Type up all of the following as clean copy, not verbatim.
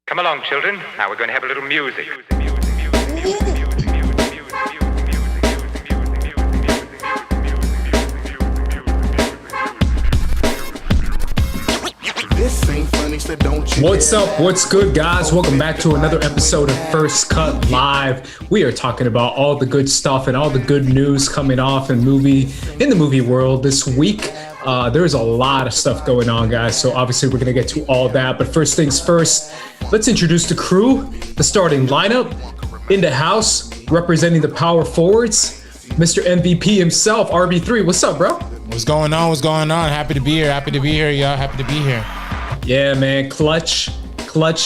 Come along, children. Now we're going to have a little music. What's up? What's good, guys? Welcome back to another episode of First Cut Live. We are talking about all the good stuff and all the good news coming off in the movie world this week. There's a lot of stuff going on, guys, so obviously we're going to get to all that. But first things first, let's introduce the crew, the starting lineup. In the house, representing the power forwards, Mr. MVP himself, RB3. What's up, bro? What's going on? What's going on? Happy to be here, y'all. Happy to be here. Yeah, man, clutch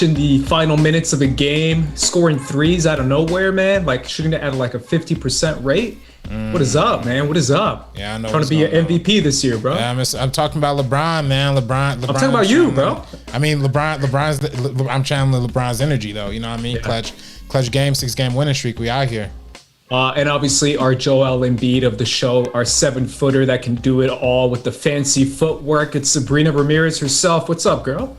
in the final minutes of the game, scoring threes out of nowhere, man. Like shooting it at like a 50% rate. What is up, man? What is up? Yeah, I know. Trying to be an MVP this year, bro. Yeah, I'm talking about LeBron, man. LeBron. I'm talking about you, bro. I mean, I'm channeling LeBron's energy, though. You know what I mean? Yeah. Clutch game, 6-game winning streak. We out here. And obviously our Joel Embiid of the show, our 7-footer that can do it all with the fancy footwork. It's Sabrina Ramirez herself. What's up, girl?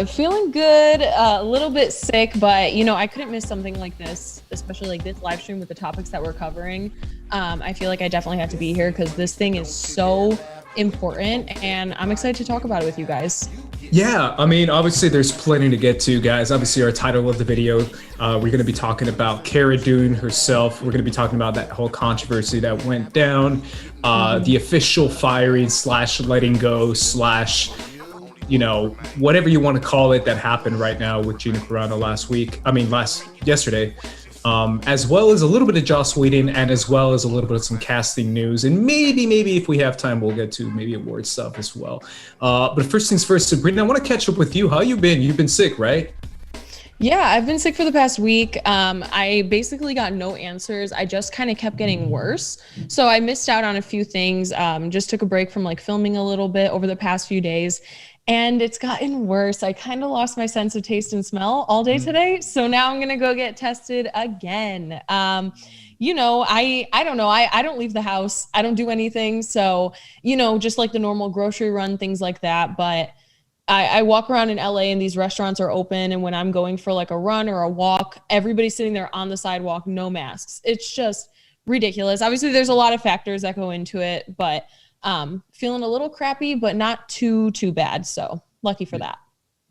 Feeling good, a little bit sick, but I couldn't miss something like this, especially like this live stream with the topics that we're covering. I feel like I definitely have to be here because this thing is so important and I'm excited to talk about it with you guys. Yeah, I mean, obviously there's plenty to get to, guys. Obviously our title of the video, we're going to be talking about Cara Dune herself. We're going to be talking about that whole controversy that went down, the official firing / letting go / whatever you want to call it that happened right now with Gina Carano yesterday, as well as a little bit of Joss Whedon and as well as a little bit of some casting news. And maybe if we have time, we'll get to maybe award stuff as well. But first things first, Sabrina, I want to catch up with you. How you been? You've been sick, right? Yeah, I've been sick for the past week. I basically got no answers. I just kind of kept getting worse. So I missed out on a few things. Just took a break from like filming a little bit over the past few days. And it's gotten worse. I kind of lost my sense of taste and smell all day today. So now I'm going to go get tested again. I don't know. I don't leave the house. I don't do anything. So, just like the normal grocery run, things like that. But I walk around in LA and these restaurants are open. And when I'm going for like a run or a walk, everybody's sitting there on the sidewalk, no masks. It's just ridiculous. Obviously, there's a lot of factors that go into it, but feeling a little crappy, but not too bad. So lucky for that.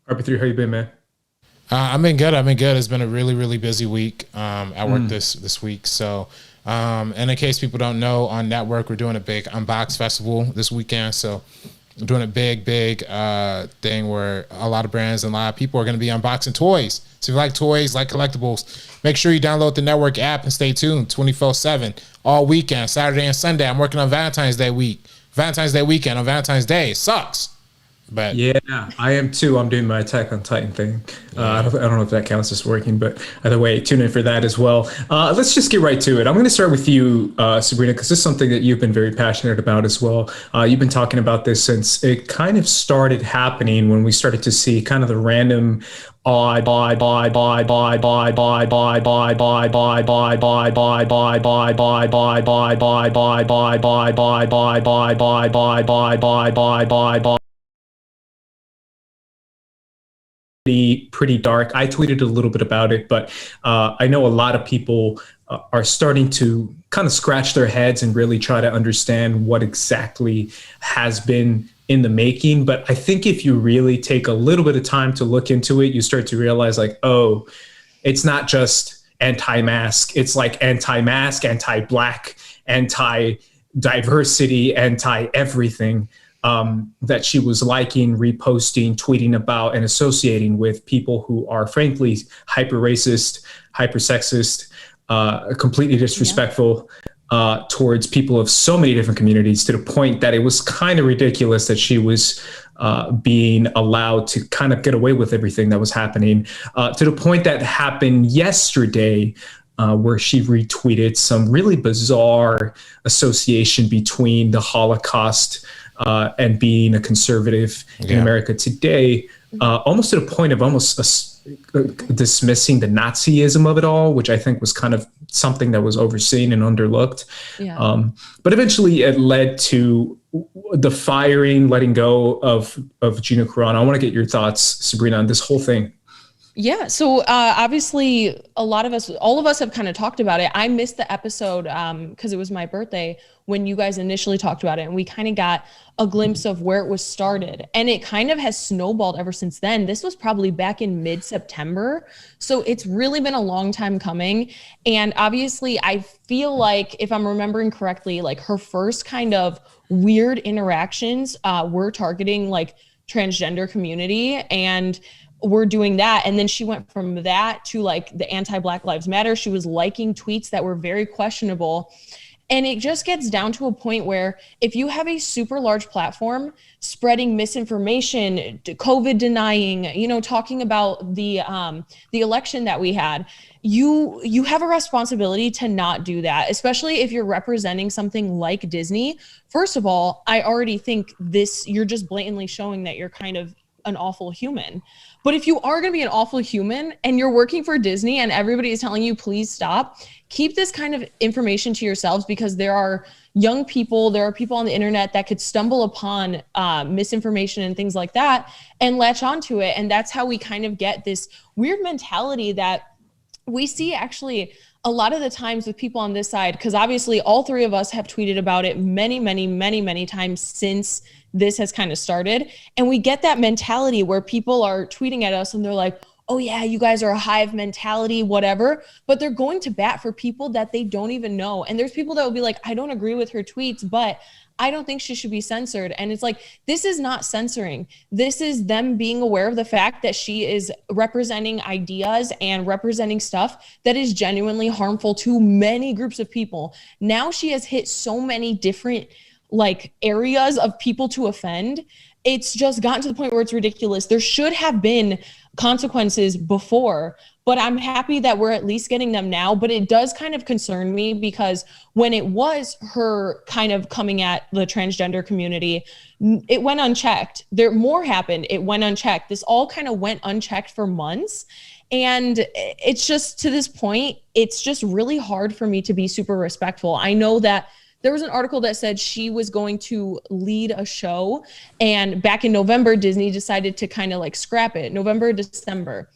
RP3, how you been, man? I've been good. It's been a really, really busy week at work this week. So, and in case people don't know, on network, we're doing a big Unbox Festival this weekend. So we're doing a big thing where a lot of brands and a lot of people are going to be unboxing toys. So if you like toys, like collectibles, make sure you download the network app and stay tuned 24/7 all weekend, Saturday and Sunday. I'm working on Valentine's Day weekend on Valentine's Day. It sucks. But yeah, I am too. I'm doing my Attack on Titan thing. I don't know if that counts as working, but either way, tune in for that as well. Let's just get right to it. I'm going to start with you, Sabrina, because this is something that you've been very passionate about as well. You've been talking about this since it kind of started happening when we started to see kind of the random pretty dark. I tweeted a little bit about it, but I know a lot of people are starting to kind of scratch their heads and really try to understand what exactly has been in the making. But I think if you really take a little bit of time to look into it, you start to realize like, oh, it's not just anti-mask. It's like anti-mask, anti-black, anti-diversity, anti-everything. That she was liking, reposting, tweeting about, and associating with people who are frankly hyper racist, hyper sexist, completely disrespectful towards people of so many different communities, to the point that it was kind of ridiculous that she was being allowed to kind of get away with everything that was happening, to the point that happened yesterday, where she retweeted some really bizarre association between the Holocaust and being a conservative in America today, almost to the point of dismissing the Nazism of it all, which I think was kind of something that was overseen and underlooked. Yeah. But eventually it led to the firing, letting go of Gina Carano. I want to get your thoughts, Sabrina, on this whole thing. Yeah. So obviously, all of us have kind of talked about it. I missed the episode because it was my birthday when you guys initially talked about it, and we kind of got a glimpse of where it was started. And it kind of has snowballed ever since then. This was probably back in mid-September. So it's really been a long time coming. And obviously, I feel like, if I'm remembering correctly, like her first kind of weird interactions were targeting like transgender community, and we're doing that. And then she went from that to like the anti-Black Lives Matter. She was liking tweets that were very questionable. And it just gets down to a point where if you have a super large platform spreading misinformation, COVID denying, you know, talking about the election that we had, you have a responsibility to not do that, especially if you're representing something like Disney. First of all, I already think you're just blatantly showing that you're kind of an awful human. But if you are going to be an awful human and you're working for Disney and everybody is telling you, please stop, keep this kind of information to yourselves, because there are young people, there are people on the internet that could stumble upon misinformation and things like that and latch onto it. And that's how we kind of get this weird mentality that we see actually a lot of the times with people on this side, because obviously all three of us have tweeted about it many times since this has kind of started. And we get that mentality where people are tweeting at us and they're like, oh yeah, you guys are a hive mentality, whatever. But they're going to bat for people that they don't even know. And there's people that will be like, I don't agree with her tweets, but I don't think she should be censored. And it's like, this is not censoring. This is them being aware of the fact that she is representing ideas and representing stuff that is genuinely harmful to many groups of people. Now she has hit so many different like areas of people to offend. It's just gotten to the point where it's ridiculous. There should have been consequences before, but I'm happy that we're at least getting them now. But it does kind of concern me, because when it was her kind of coming at the transgender community, it went unchecked. More happened. It went unchecked. This all kind of went unchecked for months. And it's just, to this point, it's just really hard for me to be super respectful. I know that there was an article that said she was going to lead a show, and back in November, Disney decided to kind of like scrap it, November, December.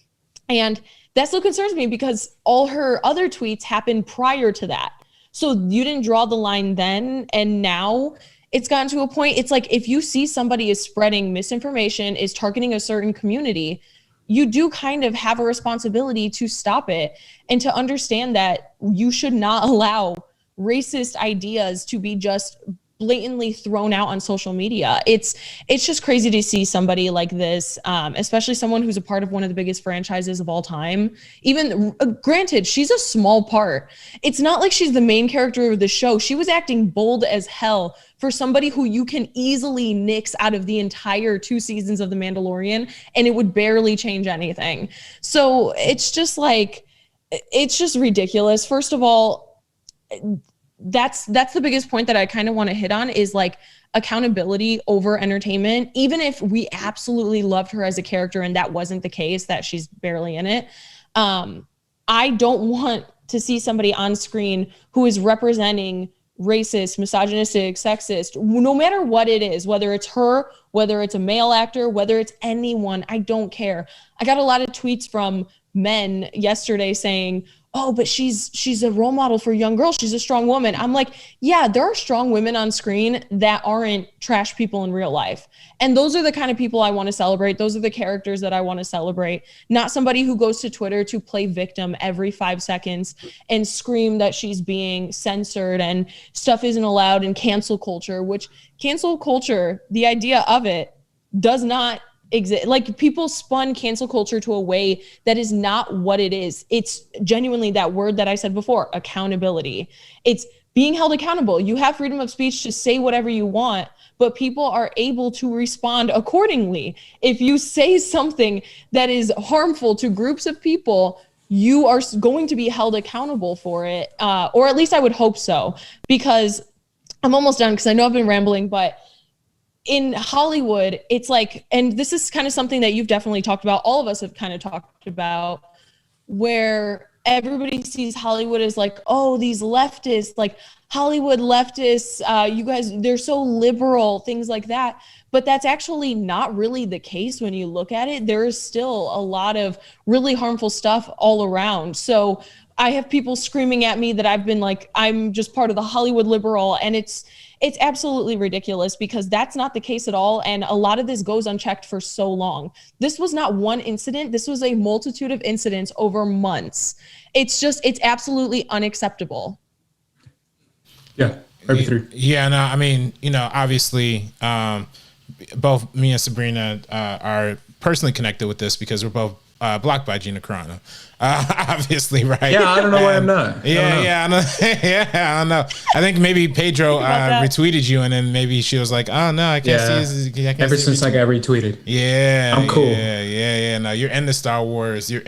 And that still concerns me, because all her other tweets happened prior to that. So you didn't draw the line then, and now it's gotten to a point, it's like, if you see somebody is spreading misinformation, is targeting a certain community, you do kind of have a responsibility to stop it and to understand that you should not allow racist ideas to be just blatantly thrown out on social media. It's just crazy to see somebody like this, especially someone who's a part of one of the biggest franchises of all time. Even granted, she's a small part. It's not like she's the main character of the show. She was acting bold as hell for somebody who you can easily nix out of the entire 2 seasons of The Mandalorian, and it would barely change anything. So it's just like, it's just ridiculous. First of all, that's the biggest point that I kind of want to hit on, is like accountability over entertainment. Even if we absolutely loved her as a character and that wasn't the case, that she's barely in it, I don't want to see somebody on screen who is representing racist, misogynistic, sexist, no matter what it is, whether it's her, whether it's a male actor, whether it's anyone, I don't care. I got a lot of tweets from men yesterday saying, oh, but she's a role model for young girls. She's a strong woman. I'm like, yeah, there are strong women on screen that aren't trash people in real life. And those are the kind of people I want to celebrate. Those are the characters that I want to celebrate. Not somebody who goes to Twitter to play victim every 5 seconds and scream that she's being censored and stuff isn't allowed, and cancel culture, which cancel culture, the idea of it does not exist. Like, people spun cancel culture to a way that is not what it is. It's genuinely that word that I said before, accountability. It's being held accountable. You have freedom of speech to say whatever you want, but people are able to respond accordingly. If you say something that is harmful to groups of people, you are going to be held accountable for it. Or at least I would hope so, because I'm almost done, because I know I've been rambling, but in Hollywood, it's like, and this is kind of something that you've definitely talked about, all of us have kind of talked about, where everybody sees Hollywood as like, oh, these leftists, like Hollywood leftists, you guys, they're so liberal, things like that. But that's actually not really the case when you look at it. There is still a lot of really harmful stuff all around. So I have people screaming at me that I've been like, I'm just part of the Hollywood liberal. And it's absolutely ridiculous because that's not the case at all. And a lot of this goes unchecked for so long. This was not one incident. This was a multitude of incidents over months. It's absolutely unacceptable. Yeah. Yeah, no, I mean, obviously, both me and Sabrina are personally connected with this because we're both blocked by Gina Carano. Obviously, right? Yeah, I don't know why I'm not. I don't know. I think maybe Pedro retweeted you, and then maybe she was like, "Oh no, I can't see this." Ever since I got retweeted. Yeah, I'm cool. Yeah. No, you're in the Star Wars. I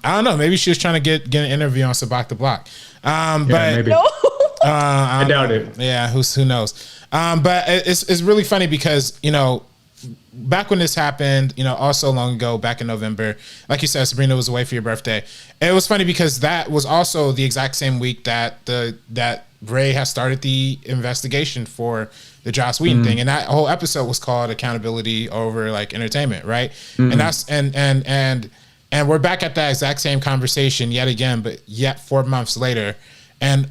don't know. Maybe she was trying to get an interview on Sabak the Block. But maybe. No. I doubt it. Yeah, who knows? But it's really funny because back when this happened, also long ago, back in November, like you said, Sabrina was away for your birthday. It was funny because that was also the exact same week that Ray has started the investigation for the Joss Whedon thing, and that whole episode was called "Accountability Over Like Entertainment," right? And that's and we're back at that exact same conversation yet again, but yet 4 months later, and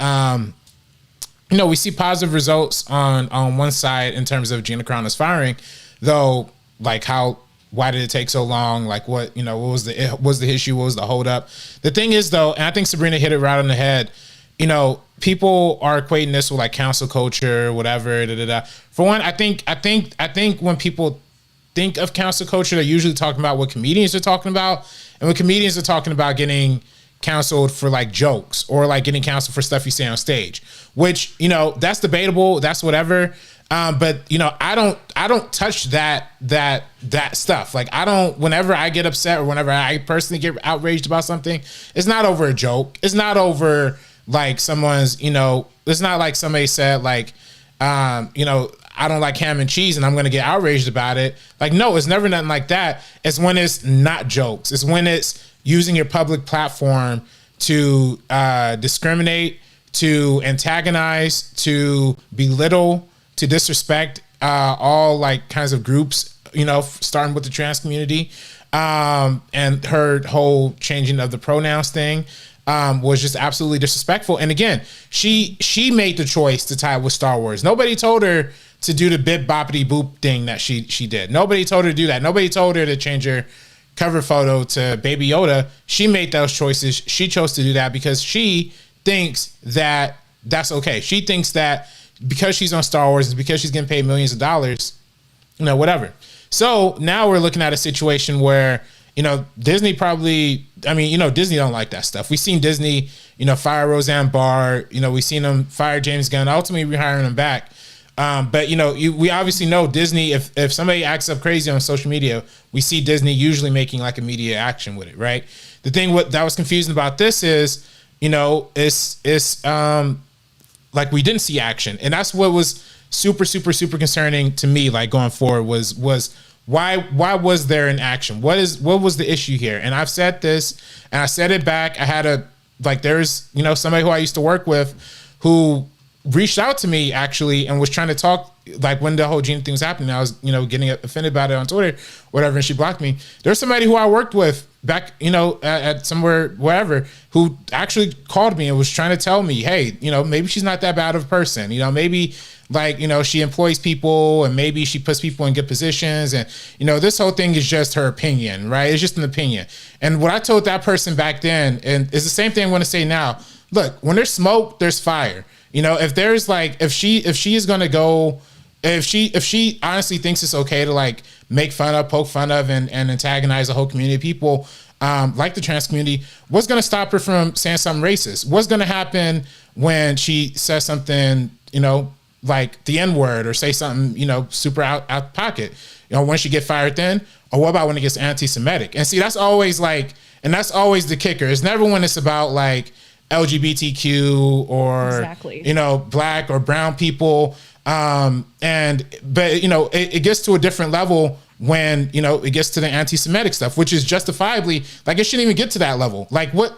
we see positive results on one side in terms of Gina Carano's firing, though. Like why did it take so long? Like what was the issue? What was the holdup? The thing is though, and I think Sabrina hit it right on the head. People are equating this with like cancel culture, whatever. For one, I think when people think of cancel culture, they're usually talking about what comedians are talking about, and when comedians are talking about getting canceled for like jokes or like getting canceled for stuff you say on stage, which that's debatable. That's whatever. But I don't touch that stuff. Like whenever I get upset or whenever I personally get outraged about something, it's not over a joke. It's not over like someone's, it's not like somebody said like, I don't like ham and cheese and I'm going to get outraged about it. Like, no, it's never nothing like that. It's when it's not jokes. It's when it's using your public platform to discriminate, to antagonize, to belittle, to disrespect all like kinds of groups, starting with the trans community, and her whole changing of the pronouns thing was just absolutely disrespectful. And again, she made the choice to tie it with Star Wars. Nobody told her to do the bip boppity boop thing that she did. Nobody told her to do that. Nobody told her to change her cover photo to Baby Yoda. She made those choices. She chose to do that because she thinks that that's okay. She thinks that because she's on Star Wars, because she's getting paid millions of dollars, whatever. So now we're looking at a situation where, Disney probably, Disney don't like that stuff. We've seen Disney, fire Roseanne Barr, we've seen them fire James Gunn, ultimately rehiring him back. But we obviously know Disney, if somebody acts up crazy on social media, we see Disney usually making like immediate action with it, right? The thing that was confusing about this is, it's like we didn't see action, and that's what was super concerning to me. Like going forward was why was there an action? What was the issue here? And I've said this, and I said it back. I had there's somebody who I used to work with who reached out to me actually and was trying to talk, like when the whole Gina thing was happening. I was getting offended about it on Twitter, whatever, and she blocked me. There's somebody who I worked with back, at somewhere, wherever, who actually called me and was trying to tell me, hey, maybe she's not that bad of a person. Maybe like, she employs people and maybe she puts people in good positions. And, this whole thing is just her opinion, right? It's just an opinion. And what I told that person back then, and it's the same thing I want to say now. Look, when there's smoke, there's fire. If there's like, if she is going to go, if she honestly thinks it's okay to like make fun of, poke fun of, and antagonize a whole community of people, like the trans community, what's going to stop her from saying something racist? What's going to happen when she says something, like the N-word, or say something, super out pocket? When she get fired then? Or what about when it gets anti-Semitic? And see, that's always the kicker. It's never when it's about like LGBTQ or, exactly. Black or brown people. But you know, it gets to a different level when, you know, it gets to the anti-Semitic stuff, which is justifiably, like, it shouldn't even get to that level. Like, what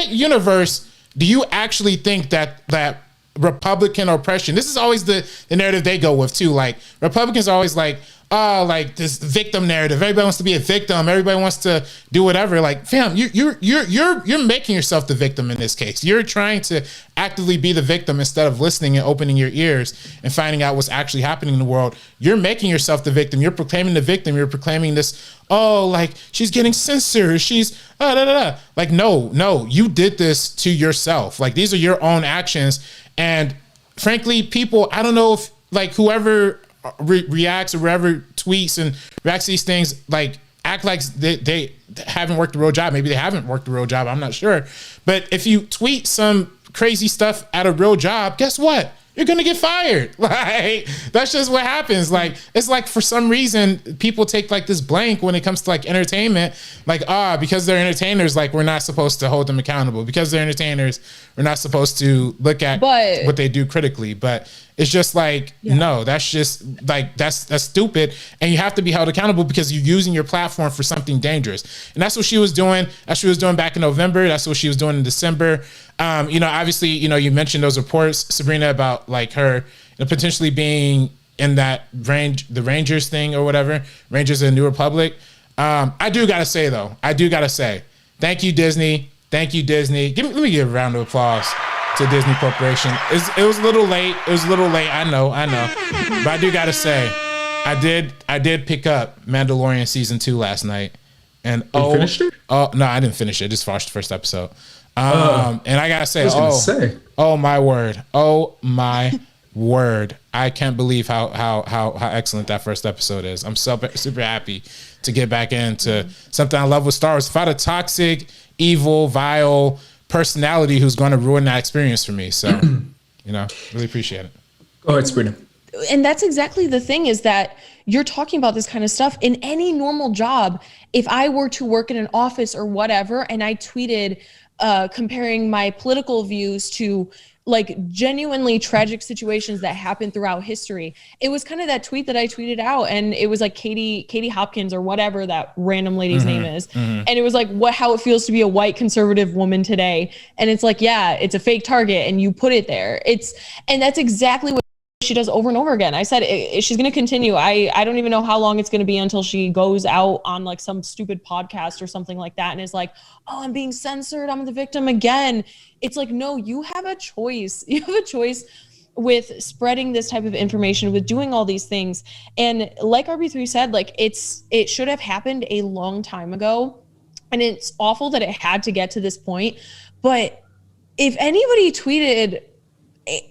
universe do you actually think that Republican oppression? This is always the narrative they go with too. Like, Republicans are always like, oh, like this victim narrative. Everybody wants to be a victim. Everybody wants to do whatever. Like, fam, you're making yourself the victim in this case. You're trying to actively be the victim instead of listening and opening your ears and finding out what's actually happening in the world. You're making yourself the victim. You're proclaiming the victim. You're proclaiming this, oh, like, she's getting censored. She's like, no, you did this to yourself. Like, these are your own actions. And frankly, people, I don't know if, like, whoever reacts or whoever tweets and reacts to these things, like, act like they haven't worked a real job. Maybe they haven't worked a real job. I'm not sure. But if you tweet some crazy stuff at a real job, guess what? You're going to get fired. Like, that's just what happens. Like, it's like, for some reason, people take like this blank when it comes to like entertainment. Like, because they're entertainers, like, we're not supposed to hold them accountable. Because they're entertainers, we're not supposed to look at what they do critically. But it's just like, no, that's just like, that's stupid. And you have to be held accountable because you're using your platform for something dangerous. And that's what she was doing. That's what she was doing back in November. That's what she was doing in December. You know, obviously, you know, you mentioned those reports, Sabrina, about like her, you know, potentially being in that the Rangers thing or whatever, Rangers of the New Republic. I do got to say, thank you, Disney. Thank you, Disney. Let me give a round of applause to Disney Corporation. It was a little late. I know. But I do got to say, I did pick up Mandalorian season 2 last night. And you finished it? Oh, no, I didn't finish it. I just watched the first episode. And I gotta say, oh my word, I can't believe how excellent that first episode is. I'm super happy to get back into something I love with Star Wars. Without a toxic, evil, vile personality who's going to ruin that experience for me. So, you know, really appreciate it. Go ahead, Sabrina. And that's exactly the thing, is that you're talking about this kind of stuff in any normal job. If I were to work in an office or whatever, and I tweeted comparing my political views to like genuinely tragic situations that happened throughout history. It was kind of that tweet that I tweeted out, and it was like Katie Hopkins or whatever that random lady's name is. And it was like how it feels to be a white conservative woman today. And it's like, yeah, it's a fake target and you put it there. And that's exactly what she does over and over again. I said she's going to continue. I don't even know how long it's going to be until she goes out on like some stupid podcast or something like that and is like, oh, I'm being censored, I'm the victim again. It's like, no, you have a choice. You have a choice with spreading this type of information, with doing all these things. And like RB3 said, like it should have happened a long time ago. And it's awful that it had to get to this point. But if anybody tweeted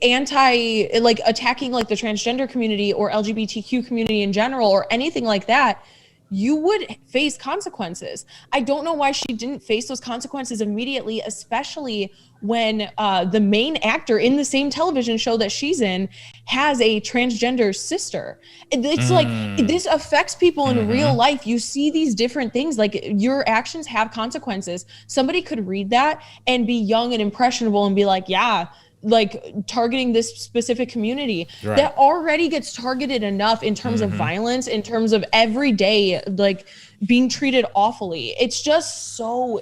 attacking like the transgender community or LGBTQ community in general or anything like that, you would face consequences. I don't know why she didn't face those consequences immediately, especially when the main actor in the same television show that she's in has a transgender sister. It's like, this affects people in real life. You see these different things, like your actions have consequences. Somebody could read that and be young and impressionable and be like, yeah, like targeting this specific community that already gets targeted enough in terms of violence, in terms of every day, like being treated awfully. It's just so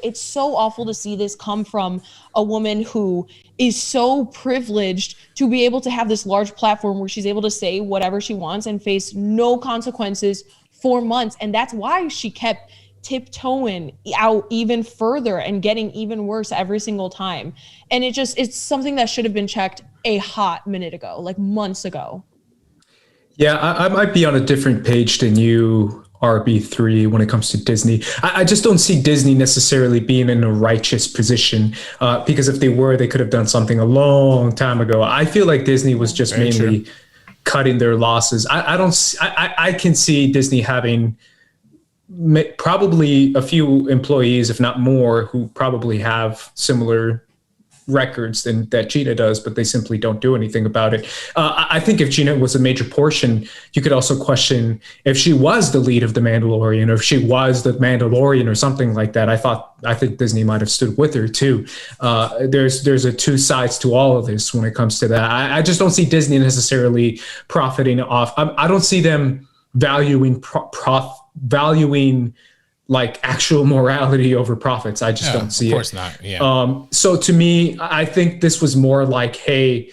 awful to see this come from a woman who is so privileged to be able to have this large platform where she's able to say whatever she wants and face no consequences for months. And that's why she kept tiptoeing out even further and getting even worse every single time. And it's something that should have been checked a hot minute ago, like months ago. Yeah, I might be on a different page than you, RB3, when it comes to Disney. I just don't see Disney necessarily being in a righteous position, because if they were, they could have done something a long time ago. I feel like Disney was just mainly cutting their losses. I can see Disney having probably a few employees, if not more, who probably have similar records than that Gina does, but they simply don't do anything about it. I think if Gina was a major portion, you could also question if she was the lead of The Mandalorian, or if she was the Mandalorian or something like that. I think Disney might have stood with her too. There's a two sides to all of this when it comes to that. I just don't see Disney necessarily profiting off. I don't see them valuing like actual morality over profits. I just don't see it. Of course not. Yeah. So to me, I think this was more like, hey,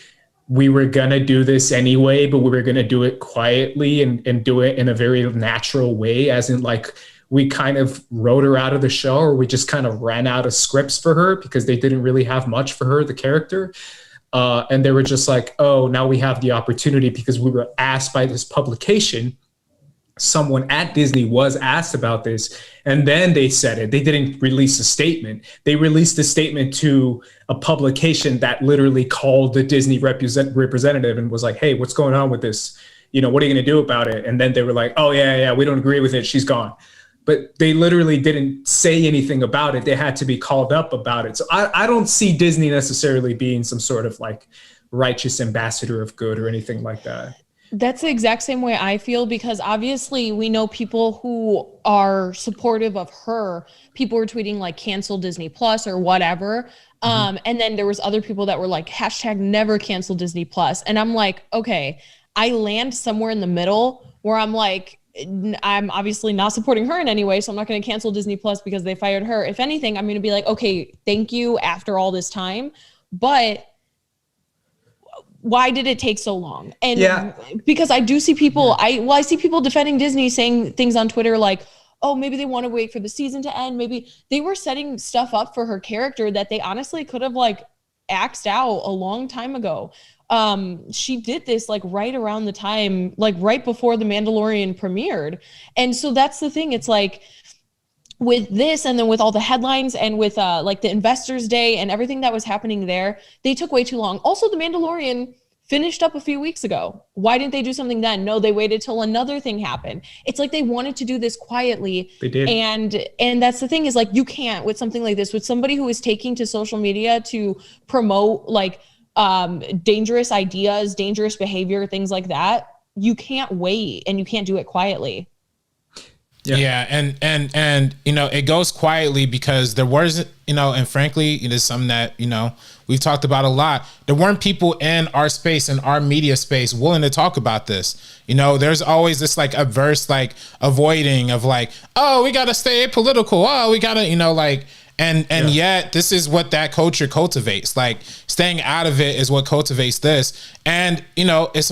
we were gonna do this anyway, but we were gonna do it quietly and do it in a very natural way, as in like we kind of wrote her out of the show, or we just kind of ran out of scripts for her because they didn't really have much for her, the character. And they were just like, oh, now we have the opportunity because we were asked by this publication. Someone at Disney was asked about this, and then they said it. They didn't release a statement. They released a statement to a publication that literally called the Disney representative and was like, hey, what's going on with this? What are you going to do about it? And then they were like, oh, yeah, we don't agree with it. She's gone. But they literally didn't say anything about it. They had to be called up about it. So I don't see Disney necessarily being some sort of like righteous ambassador of good or anything like that. That's the exact same way I feel, because obviously we know people who are supportive of her. People were tweeting like cancel Disney Plus or whatever. And then there was other people that were like hashtag never cancel Disney Plus. And I'm like, okay, I land somewhere in the middle where I'm like, I'm obviously not supporting her in any way, so I'm not going to cancel Disney Plus because they fired her. If anything, I'm going to be like, okay, thank you after all this time. But why did it take so long? And because I do see people, I see people defending Disney saying things on Twitter like, oh, maybe they want to wait for the season to end. Maybe they were setting stuff up for her character that they honestly could have like axed out a long time ago. She did this like right around the time, like right before The Mandalorian premiered. And so that's the thing. It's like with this, and then with all the headlines and with like the Investors Day and everything that was happening there, they took way too long. Also, The Mandalorian finished up a few weeks ago. Why didn't they do something then? No, they waited till another thing happened. It's like they wanted to do this quietly. They did. And that's the thing, is like, you can't with something like this, with somebody who is taking to social media to promote like dangerous ideas, dangerous behavior, things like that. You can't wait, and you can't do it quietly. Yeah. And it goes quietly because there wasn't, and frankly, it is something that, we've talked about a lot. There weren't people in our space, in our media space, willing to talk about this. There's always this like averse, like avoiding of like, oh, we got to stay apolitical. Oh, we got to, and yet this is what that culture cultivates. Like staying out of it is what cultivates this. And, it's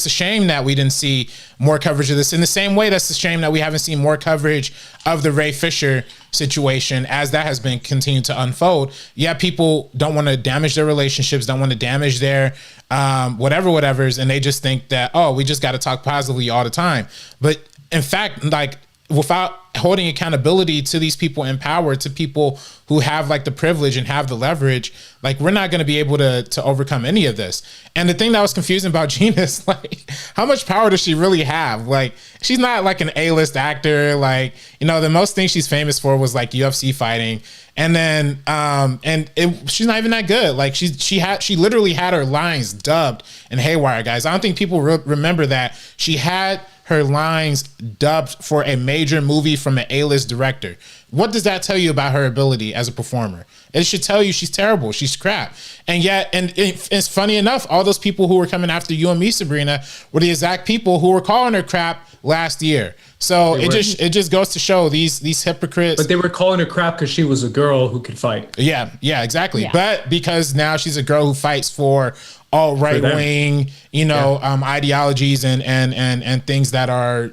a shame that we didn't see more coverage of this, in the same way that's a shame that we haven't seen more coverage of the Ray Fisher situation as that has been continued to unfold. Yeah, people don't want to damage their relationships, don't want to damage their whatever's, and they just think that, oh, we just got to talk positively all the time. But in fact, like, without holding accountability to these people in power, to people who have like the privilege and have the leverage, like we're not going to be able to overcome any of this. And the thing that was confusing about Gina is like, how much power does she really have? Like, she's not like an A-list actor. Like, the most thing she's famous for was like UFC fighting. And then, she's not even that good. Like she literally had her lines dubbed in Haywire, guys. I don't think people remember that she had her lines dubbed for a major movie from an A-list director. What does that tell you about her ability as a performer? It should tell you she's terrible. She's crap. And yet, and it's funny enough, all those people who were coming after you and me, Sabrina, were the exact people who were calling her crap last year. So it just goes to show these hypocrites. But they were calling her crap because she was a girl who could fight. Yeah, exactly. Yeah. But because now she's a girl who fights for all right wing, ideologies and things that are,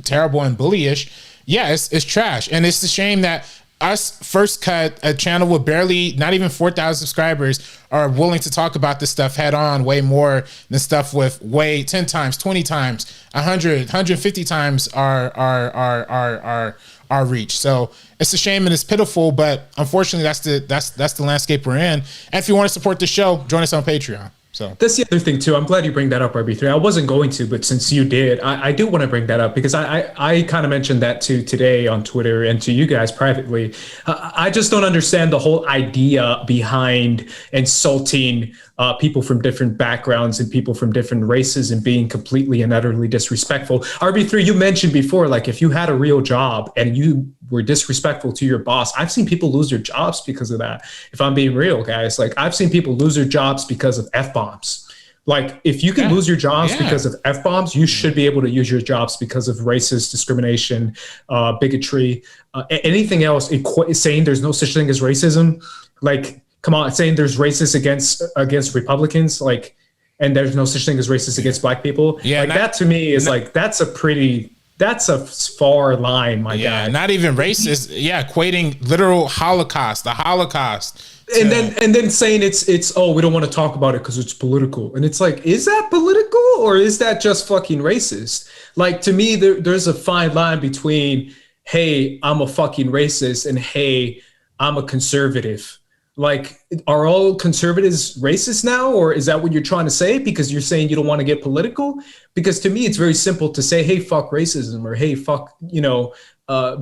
terrible and bullyish. Yeah, it's trash. And it's a shame that us, First Cut, a channel with barely, not even 4,000 subscribers, are willing to talk about this stuff head on way more than stuff with 10 times, 20 times, 100, 150 times our reach. So it's a shame and it's pitiful, but unfortunately that's the landscape we're in. And if you want to support the show, join us on Patreon. So that's the other thing too. I'm glad you bring that up, RB3. I wasn't going to, but since you did, I do want to bring that up because I kind of mentioned that too today on Twitter and to you guys privately. I just don't understand the whole idea behind insulting people from different backgrounds and people from different races and being completely and utterly disrespectful. RB3, you mentioned before, like if you had a real job and you were disrespectful to your boss, I've seen people lose their jobs because of that. If I'm being real, guys, like I've seen people lose their jobs because of F-bombs. Like if you can lose your jobs because of F-bombs, you should be able to use your jobs because of racist discrimination, bigotry, anything else. Saying there's no such thing as racism, like come on, saying there's racist against Republicans, like, and there's no such thing as racist against Black people. Yeah, like that to me is like that's a far line, my guy. Not even racist. Yeah, equating literal Holocaust, the Holocaust. And then saying it's oh, we don't want to talk about it because it's political. And it's like, is that political or is that just fucking racist? Like to me, there's a fine line between, hey, I'm a fucking racist and hey, I'm a conservative. Like, are all conservatives racist now? Or is that what you're trying to say? Because you're saying you don't want to get political? Because to me, it's very simple to say, hey, fuck racism, or hey, fuck,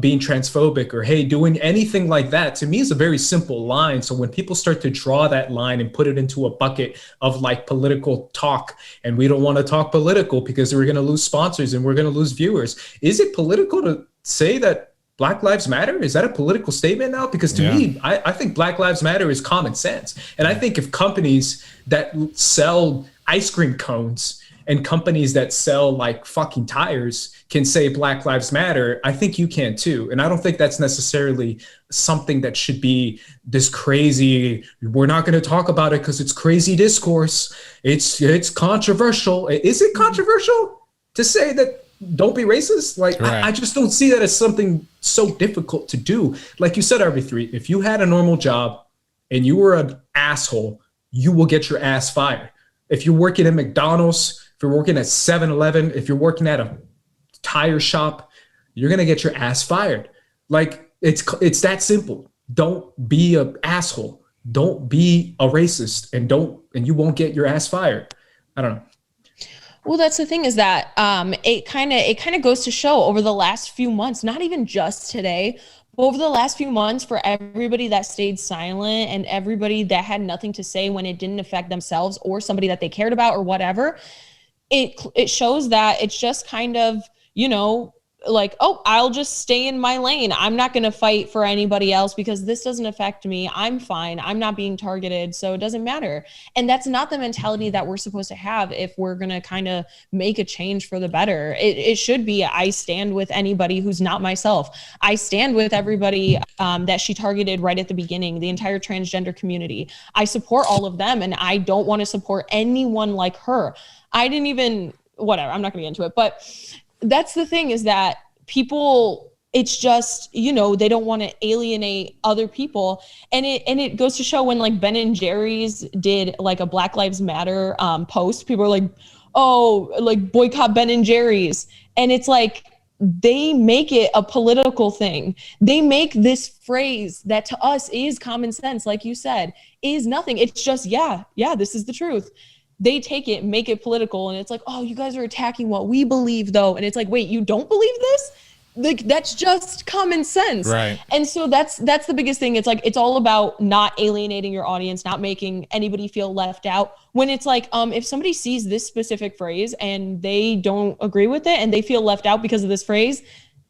being transphobic, or hey, doing anything like that. To me, is a very simple line. So when people start to draw that line and put it into a bucket of like political talk, and we don't want to talk political because we're going to lose sponsors and we're going to lose viewers. Is it political to say that Black Lives Matter? Is that a political statement now? Because to me, I think Black Lives Matter is common sense. And I think if companies that sell ice cream cones and companies that sell like fucking tires can say Black Lives Matter, I think you can too. And I don't think that's necessarily something that should be this crazy, we're not going to talk about it because it's crazy discourse. It's controversial. Is it controversial to say that don't be racist? Like, right. I just don't see that as something so difficult to do. Like you said, RB3, if you had a normal job and you were an asshole, you will get your ass fired. If you're working at McDonald's, if you're working at 7-Eleven, if you're working at a tire shop, you're going to get your ass fired. Like, it's that simple. Don't be an asshole. Don't be a racist, and you won't get your ass fired. I don't know. Well, that's the thing is that it kind of goes to show over the last few months, not even just today, but over the last few months, for everybody that stayed silent and everybody that had nothing to say when it didn't affect themselves or somebody that they cared about or whatever, it shows that it's just kind of, like, oh, I'll just stay in my lane. I'm not going to fight for anybody else because this doesn't affect me. I'm fine. I'm not being targeted, so it doesn't matter. And that's not the mentality that we're supposed to have if we're going to kind of make a change for the better. It should be, I stand with anybody who's not myself. I stand with everybody that she targeted right at the beginning, the entire transgender community. I support all of them, and I don't want to support anyone like her. Whatever, I'm not going to get into it, but that's the thing is that people, it's just, they don't want to alienate other people. And it goes to show when like Ben and Jerry's did like a Black Lives Matter post, people are like, oh, like boycott Ben and Jerry's. And it's like, they make it a political thing. They make this phrase that to us is common sense, like you said, is nothing. It's just, yeah, this is the truth. They take it, make it political, and it's like, oh, you guys are attacking what we believe, though. And it's like, wait, you don't believe this? Like, that's just common sense. Right. And so that's the biggest thing. It's like, it's all about not alienating your audience, not making anybody feel left out. When it's like, if somebody sees this specific phrase and they don't agree with it and they feel left out because of this phrase,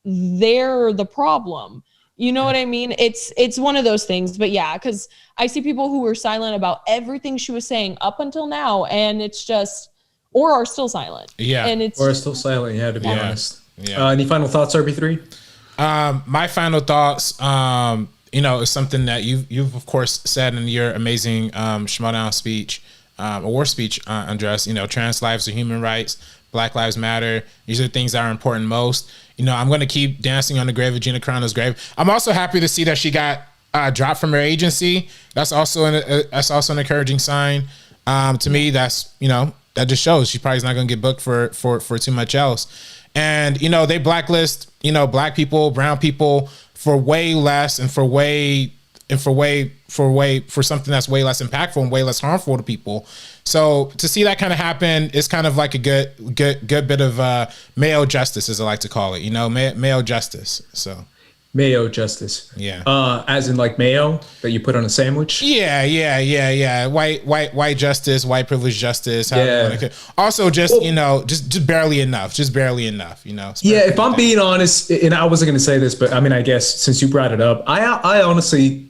they're the problem. You know what I mean? It's one of those things. But yeah, because I see people who were silent about everything she was saying up until now, and it's just, or are still silent. Yeah. And it's, or are still silent, to be honest. Yeah. Any final thoughts, RB3? My final thoughts, is something that you've of course said in your amazing Schmodown speech, award speech, Andres. Trans lives are human rights. Black Lives Matter. These are the things that are important most. I'm going to keep dancing on the grave of Gina Carano's grave. I'm also happy to see that she got dropped from her agency. That's also an encouraging sign. To me, that's, that just shows she probably is not going to get booked for too much else. And, they blacklist, Black people, brown people for way less and for way and for something that's way less impactful and way less harmful to people. So to see that kind of happen is kind of like a good bit of Mayo justice, as I like to call it. Mayo justice. So. Mayo justice. Yeah. As in like mayo that you put on a sandwich. Yeah. White justice, white privilege justice. Yeah. Also, just barely enough. Yeah. If I'm being honest, and I wasn't going to say this, but I mean, I guess since you brought it up, I honestly,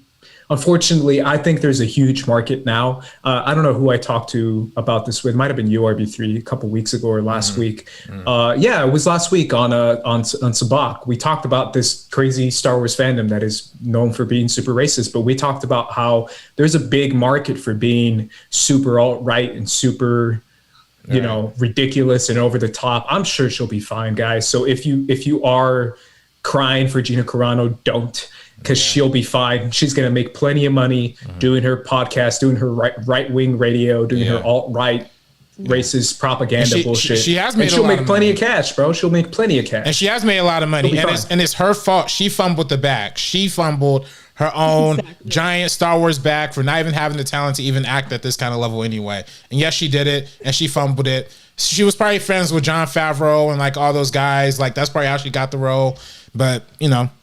unfortunately, I think there's a huge market now. I don't know who I talked to about this with. Might have been you, RB3, a couple weeks ago or last week. Yeah, it was last week on Sabak. We talked about this crazy Star Wars fandom that is known for being super racist, but we talked about how there's a big market for being super alt-right and super, ridiculous and over the top. I'm sure she'll be fine, guys. So if you are crying for Gina Carano, don't. Because she'll be fine. She's going to make plenty of money doing her podcast, doing her right-wing radio, doing her alt-right racist propaganda bullshit. She has made she'll make plenty of cash, bro. She'll make plenty of cash. And she has made a lot of money. And it's her fault. She fumbled the bag. She fumbled her own giant Star Wars bag for not even having the talent to even act at this kind of level anyway. And yes, she did it, and she fumbled it. She was probably friends with Jon Favreau and like all those guys. Like that's probably how she got the role. But,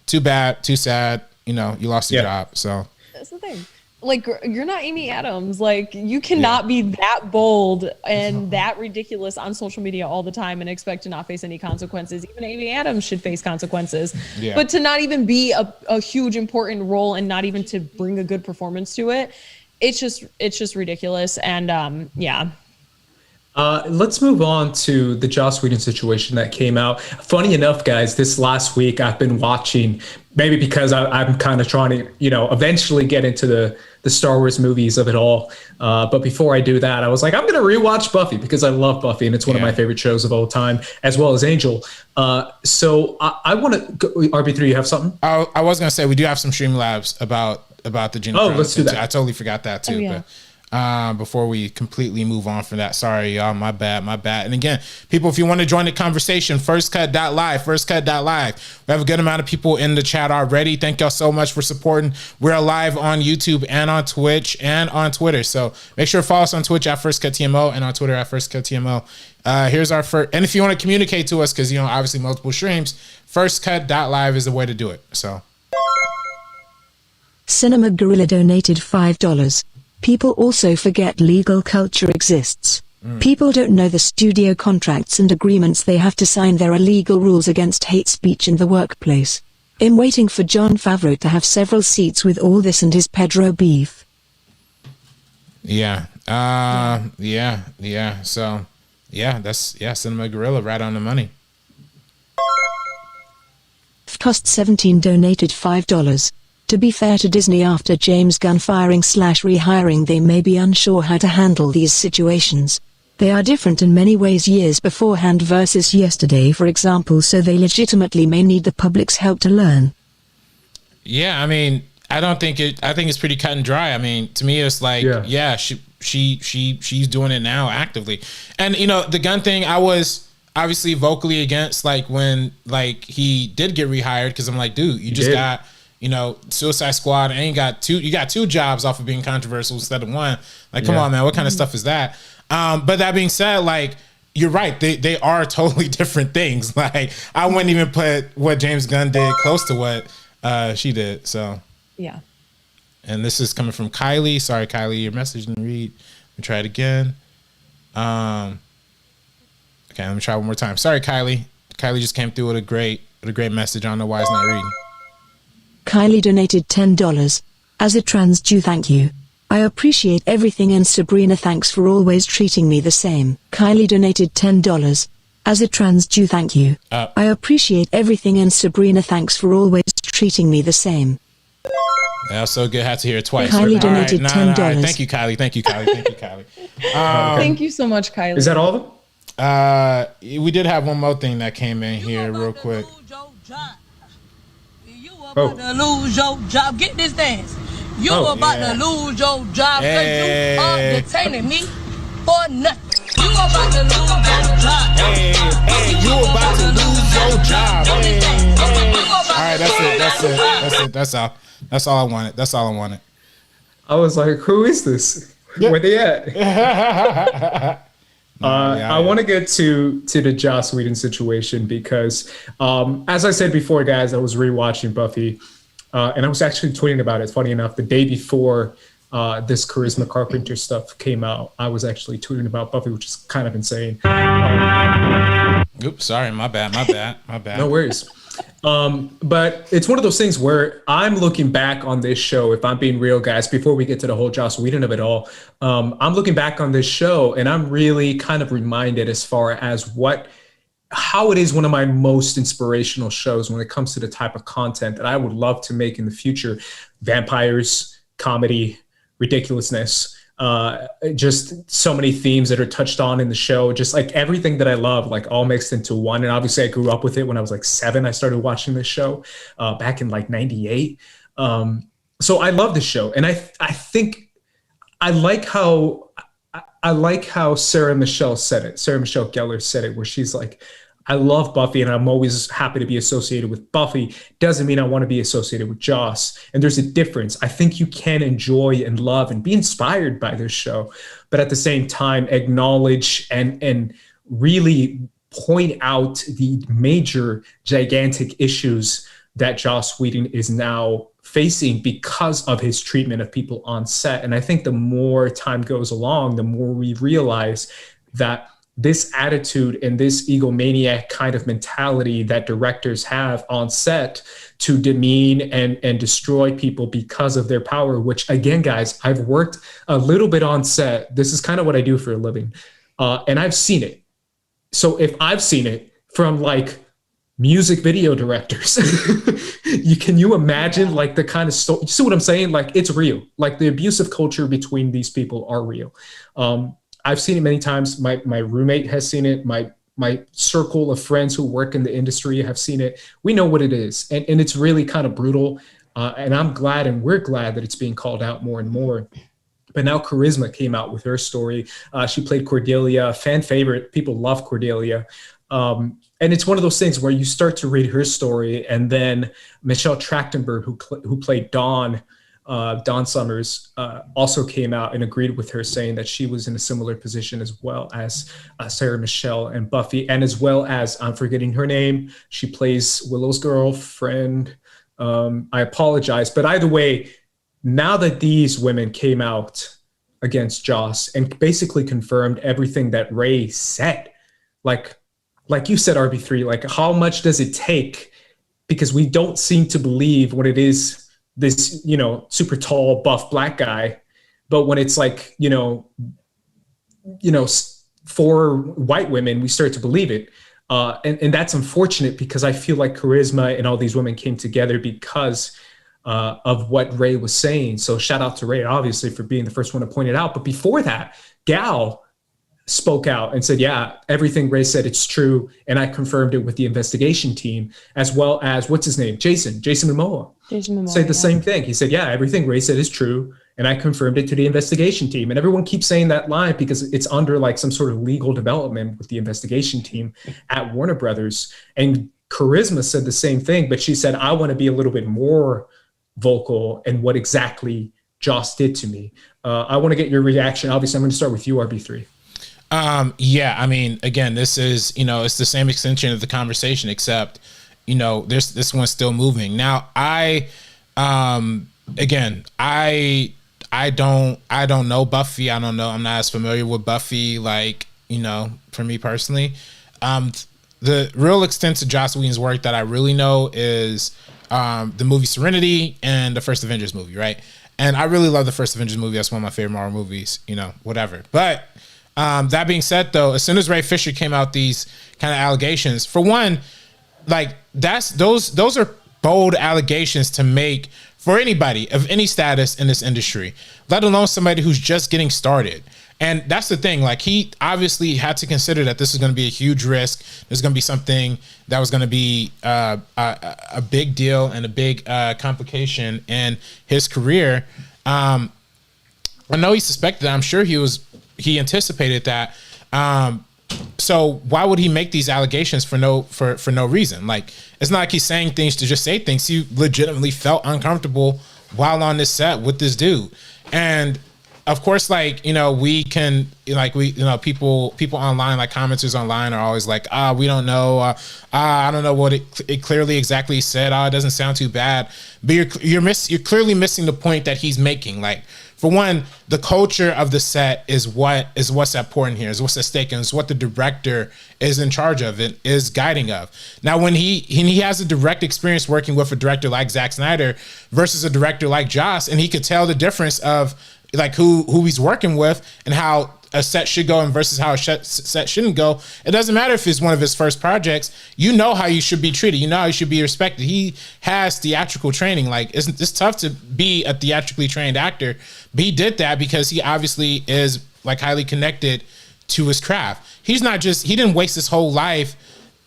too bad, too sad. You lost your job. So that's the thing. Like, you're not Amy Adams. Like, you cannot be that bold and that ridiculous on social media all the time and expect to not face any consequences. Even Amy Adams should face consequences. Yeah. But to not even be a huge important role and not even to bring a good performance to it, it's just ridiculous. And let's move on to the Joss Whedon situation that came out. Funny enough, guys, this last week I've been watching, maybe because I'm kind of trying to, eventually get into the Star Wars movies of it all. But before I do that, I was like, I'm going to rewatch Buffy because I love Buffy and it's one of my favorite shows of all time, as well as Angel. So I want to go, RB3, you have something? I was going to say, we do have some Streamlabs about the Gina. Let's do that. I totally forgot that too. But before we completely move on from that, sorry y'all, my bad. And again, people, if you want to join the conversation, firstcut.live. We have a good amount of people in the chat already. Thank y'all so much for supporting. We're live on YouTube and on Twitch and on Twitter, so make sure to follow us on Twitch at firstcuttmo and on Twitter at firstcuttmo. Here's our first, and if you want to communicate to us, because obviously multiple streams, firstcut.live is the way to do it. So Cinema Gorilla donated $5. People also forget legal culture exists. People don't know the studio contracts and agreements they have to sign. There are legal rules against hate speech in the workplace. I'm waiting for Jon Favreau to have several seats with all this and his Pedro beef. Yeah. So, Cinema Gorilla right on the money. Cost 17 donated $5. To be fair to Disney, after James Gunn firing/rehiring, they may be unsure how to handle these situations. They are different in many ways years beforehand versus yesterday, for example, so they legitimately may need the public's help to learn. Yeah, I mean, I think it's pretty cut and dry. I mean, to me, it's like, she's doing it now actively. And, the Gunn thing, I was obviously vocally against, like, when, like, he did get rehired, because I'm like, dude, you just got... Suicide Squad, and you got two jobs off of being controversial instead of one. Like, come on, man, what kind of stuff is that? But that being said, like, you're right, they are totally different things. Like, I wouldn't even put what James Gunn did close to what she did. So yeah. And this is coming from Kylie. Sorry, Kylie, your message didn't read. Let me try it again. Okay, let me try one more time. Sorry, Kylie. Kylie just came through with a great message. I don't know why it's not reading. Kylie donated $10. As a trans Jew, thank you. I appreciate everything, and Sabrina, thanks for always treating me the same. Kylie donated $10. As a trans Jew, thank you. I appreciate everything, and Sabrina, thanks for always treating me the same. Yeah, so good. Had to hear it twice. Kylie donated $10. Thank you, Kylie. Thank you, Kylie. Thank you so much, Kylie. Is that all of them? We did have one more thing that came in here real quick. About to lose your job. Get this dance. You about to lose your job because you are detaining me for nothing. You about to lose your job. You about to lose your job. All right, that's it. That's all. That's all I wanted. That's all I wanted. I was like, who is this? Where they at? I want to get to the Joss Whedon situation because, as I said before, guys, I was rewatching Buffy, and I was actually tweeting about it. Funny enough, the day before this Charisma Carpenter stuff came out, I was actually tweeting about Buffy, which is kind of insane. Oops, sorry, my bad. No worries. But it's one of those things where I'm looking back on this show, if I'm being real, guys, before we get to the whole Joss Whedon of it all, I'm looking back on this show and I'm really kind of reminded as far as how it is one of my most inspirational shows when it comes to the type of content that I would love to make in the future. Vampires, comedy, ridiculousness, just so many themes that are touched on in the show, just like everything that I love, like all mixed into one. And obviously I grew up with it when I was like 7. I started watching this show back in like 98. So I love this show. And I think I like how Sarah Michelle Gellar said it, where she's like, I love Buffy and I'm always happy to be associated with Buffy. Doesn't mean I want to be associated with Joss. And there's a difference. I think you can enjoy and love and be inspired by this show, but at the same time, acknowledge and really point out the major, gigantic issues that Joss Whedon is now facing because of his treatment of people on set. And I think the more time goes along, the more we realize that this attitude and this egomaniac kind of mentality that directors have on set to demean and destroy people because of their power, which again, guys, I've worked a little bit on set. This is kind of what I do for a living. And I've seen it. So if I've seen it from like music video directors, can you imagine like the kind of story? You see what I'm saying? Like it's real. Like the abusive culture between these people are real. I've seen it many times. My roommate has seen it. My circle of friends who work in the industry have seen it. We know what it is. And it's really kind of brutal. And I'm glad and we're glad that it's being called out more and more. But now Charisma came out with her story. She played Cordelia, fan favorite. People love Cordelia. And it's one of those things where you start to read her story, and then Michelle Trachtenberg, who played Dawn Summers, also came out and agreed with her, saying that she was in a similar position as well as Sarah Michelle and Buffy, and as well as, I'm forgetting her name, she plays Willow's girlfriend. I apologize. But either way, now that these women came out against Joss and basically confirmed everything that Ray said, like you said, RB3, like how much does it take? Because we don't seem to believe what it is, this, super tall, buff black guy. But when it's like, 4 white women, we start to believe it. And that's unfortunate because I feel like Charisma and all these women came together because of what Ray was saying. So shout out to Ray, obviously, for being the first one to point it out. But before that, Gal spoke out and said, yeah, everything Ray said, it's true. And I confirmed it with the investigation team, as well as, what's his name? Jason Momoa. Said the same thing. He said, yeah, everything Ray said is true. And I confirmed it to the investigation team. And everyone keeps saying that line because it's under like some sort of legal development with the investigation team at Warner Brothers. And Charisma said the same thing, but she said, I want to be a little bit more vocal in what exactly Joss did to me. I want to get your reaction. Obviously, I'm going to start with you, RB3. Yeah, I mean, again, this is, it's the same extension of the conversation, except, this one's still moving. Now, I don't know Buffy. I don't know. I'm not as familiar with Buffy, for me personally. The real extent to Joss Whedon's work that I really know is the movie Serenity and the first Avengers movie, right? And I really love the first Avengers movie. That's one of my favorite Marvel movies, whatever. But that being said, though, as soon as Ray Fisher came out these kind of allegations, for one, those are bold allegations to make for anybody of any status in this industry, let alone somebody who's just getting started. And that's the thing. Like, he obviously had to consider that this is going to be a huge risk. There's going to be something that was going to be a big deal and a big complication in his career. I know he suspected that. I'm sure he anticipated that. So why would he make these allegations for no reason? Like, it's not like he's saying things to just say things. He legitimately felt uncomfortable while on this set with this dude. And of course, like, you know, people online, like commenters online are always like, we don't know. I don't know what it clearly exactly said. It doesn't sound too bad. But you're clearly missing the point that he's making. Like, for one, the culture of the set is what's important here, is what's at stake, and it's what the director is in charge of and is guiding of. Now, when he has a direct experience working with a director like Zack Snyder versus a director like Joss, and he could tell the difference of like who he's working with and how a set should go and versus how a set shouldn't go. It doesn't matter if it's one of his first projects. You know how you should be treated. You know how you should be respected. He has theatrical training. Like, it's tough to be a theatrically trained actor, but he did that because he obviously is like highly connected to his craft. He didn't waste his whole life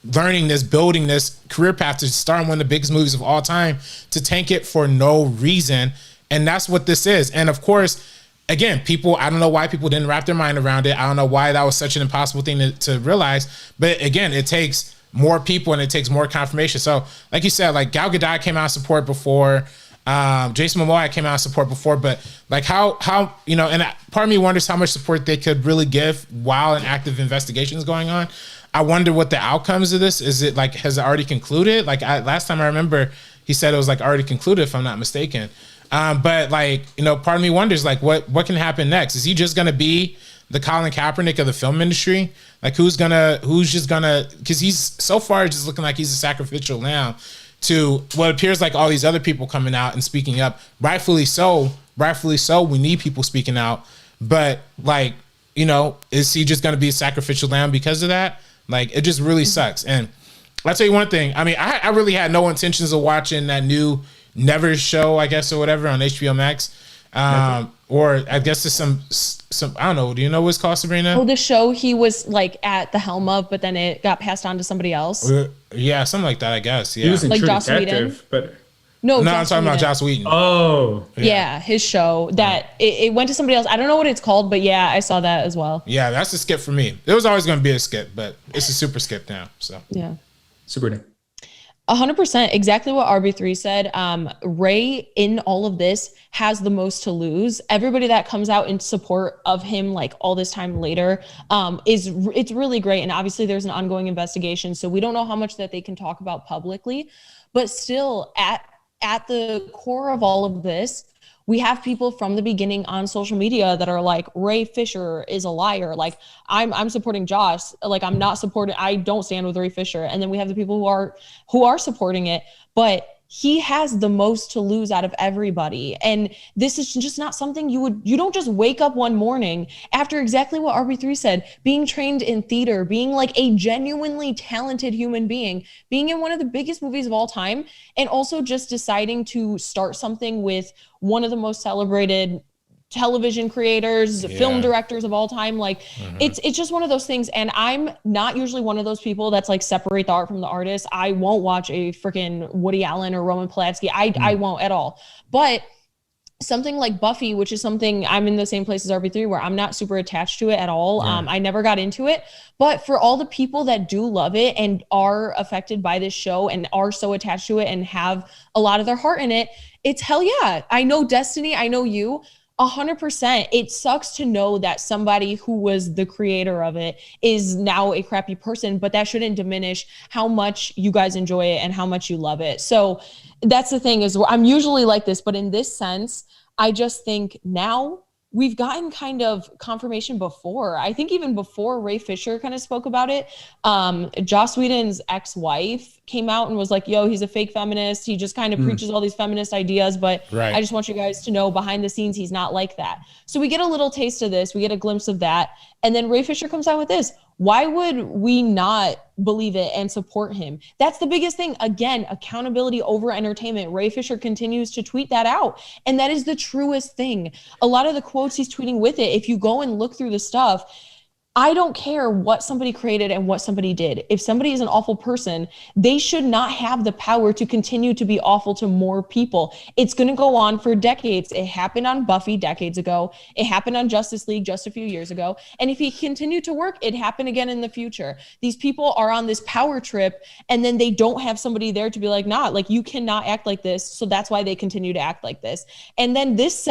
learning this, building this career path to star in one of the biggest movies of all time, to tank it for no reason. And that's what this is. And of course, again, I don't know why people didn't wrap their mind around it. I don't know why that was such an impossible thing to realize. But again, it takes more people and it takes more confirmation. So like you said, like Gal Gadot came out of support before. Jason Momoa came out of support before. But like how you know, and part of me wonders how much support they could really give while an active investigation is going on. I wonder what the outcomes of this is. It like, has it already concluded? Like last time I remember, he said it was like already concluded, if I'm not mistaken. But like, you know, part of me wonders like what can happen next? Is he just gonna be the Colin Kaepernick of the film industry? Like who's just gonna, because he's so far just looking like he's a sacrificial lamb to what appears like all these other people coming out and speaking up. Rightfully so. We need people speaking out. But like, you know, is he just gonna be a sacrificial lamb because of that? Like, it just really sucks. And I'll tell you one thing. I mean, I really had no intentions of watching that new Never show, I guess, or whatever on HBO Max. Or I guess there's some I don't know. Do you know what it's called, Sabrina? Oh, the show he was like at the helm of, but then it got passed on to somebody else. Yeah, something like that, I guess. Yeah. He was in like True Joss Detective, Whedon? but No, I'm talking about Joss Whedon. Oh. Yeah, his show that it went to somebody else. I don't know what it's called, but yeah, I saw that as well. Yeah, that's a skip for me. It was always going to be a skip, but it's a super skip now. So yeah, Sabrina. 100%, exactly what RB3 said. Ray in all of this has the most to lose. Everybody that comes out in support of him, like all this time later, it's really great. And obviously there's an ongoing investigation, so we don't know how much that they can talk about publicly, but still at the core of all of this, we have people from the beginning on social media that are like, Ray Fisher is a liar. Like I'm supporting Josh. Like I don't stand with Ray Fisher. And then we have the people who are supporting it, but he has the most to lose out of everybody. And this is just not something you don't just wake up one morning after exactly what RB3 said, being trained in theater, being like a genuinely talented human being, being in one of the biggest movies of all time, and also just deciding to start something with one of the most celebrated television creators, film directors of all time. Like it's just one of those things. And I'm not usually one of those people that's like separate the art from the artist. I won't watch a freaking Woody Allen or Roman Polanski. I won't at all. But something like Buffy, which is something I'm in the same place as RB3 where I'm not super attached to it at all. I never got into it, but for all the people that do love it and are affected by this show and are so attached to it and have a lot of their heart in it, it's hell yeah. I know Destiny. I know you. 100%. It sucks to know that somebody who was the creator of it is now a crappy person, but that shouldn't diminish how much you guys enjoy it and how much you love it. So that's the thing, is I'm usually like this, but in this sense, I just think now we've gotten kind of confirmation before. I think even before Ray Fisher kind of spoke about it, Joss Whedon's ex-wife came out and was like, yo, he's a fake feminist. He just kind of preaches all these feminist ideas, but I just want you guys to know behind the scenes, he's not like that. So we get a little taste of this. We get a glimpse of that. And then Ray Fisher comes out with this. Why would we not believe it and support him? That's the biggest thing. Again, accountability over entertainment. Ray Fisher continues to tweet that out. And that is the truest thing. A lot of the quotes he's tweeting with it, if you go and look through the stuff, I don't care what somebody created and what somebody did. If somebody is an awful person, they should not have the power to continue to be awful to more people. It's going to go on for decades. It happened on Buffy decades ago. It happened on Justice League just a few years ago. And if he continued to work, it'd happen again in the future. These people are on this power trip, and then they don't have somebody there to be like, nah, like you cannot act like this. So that's why they continue to act like this. And then this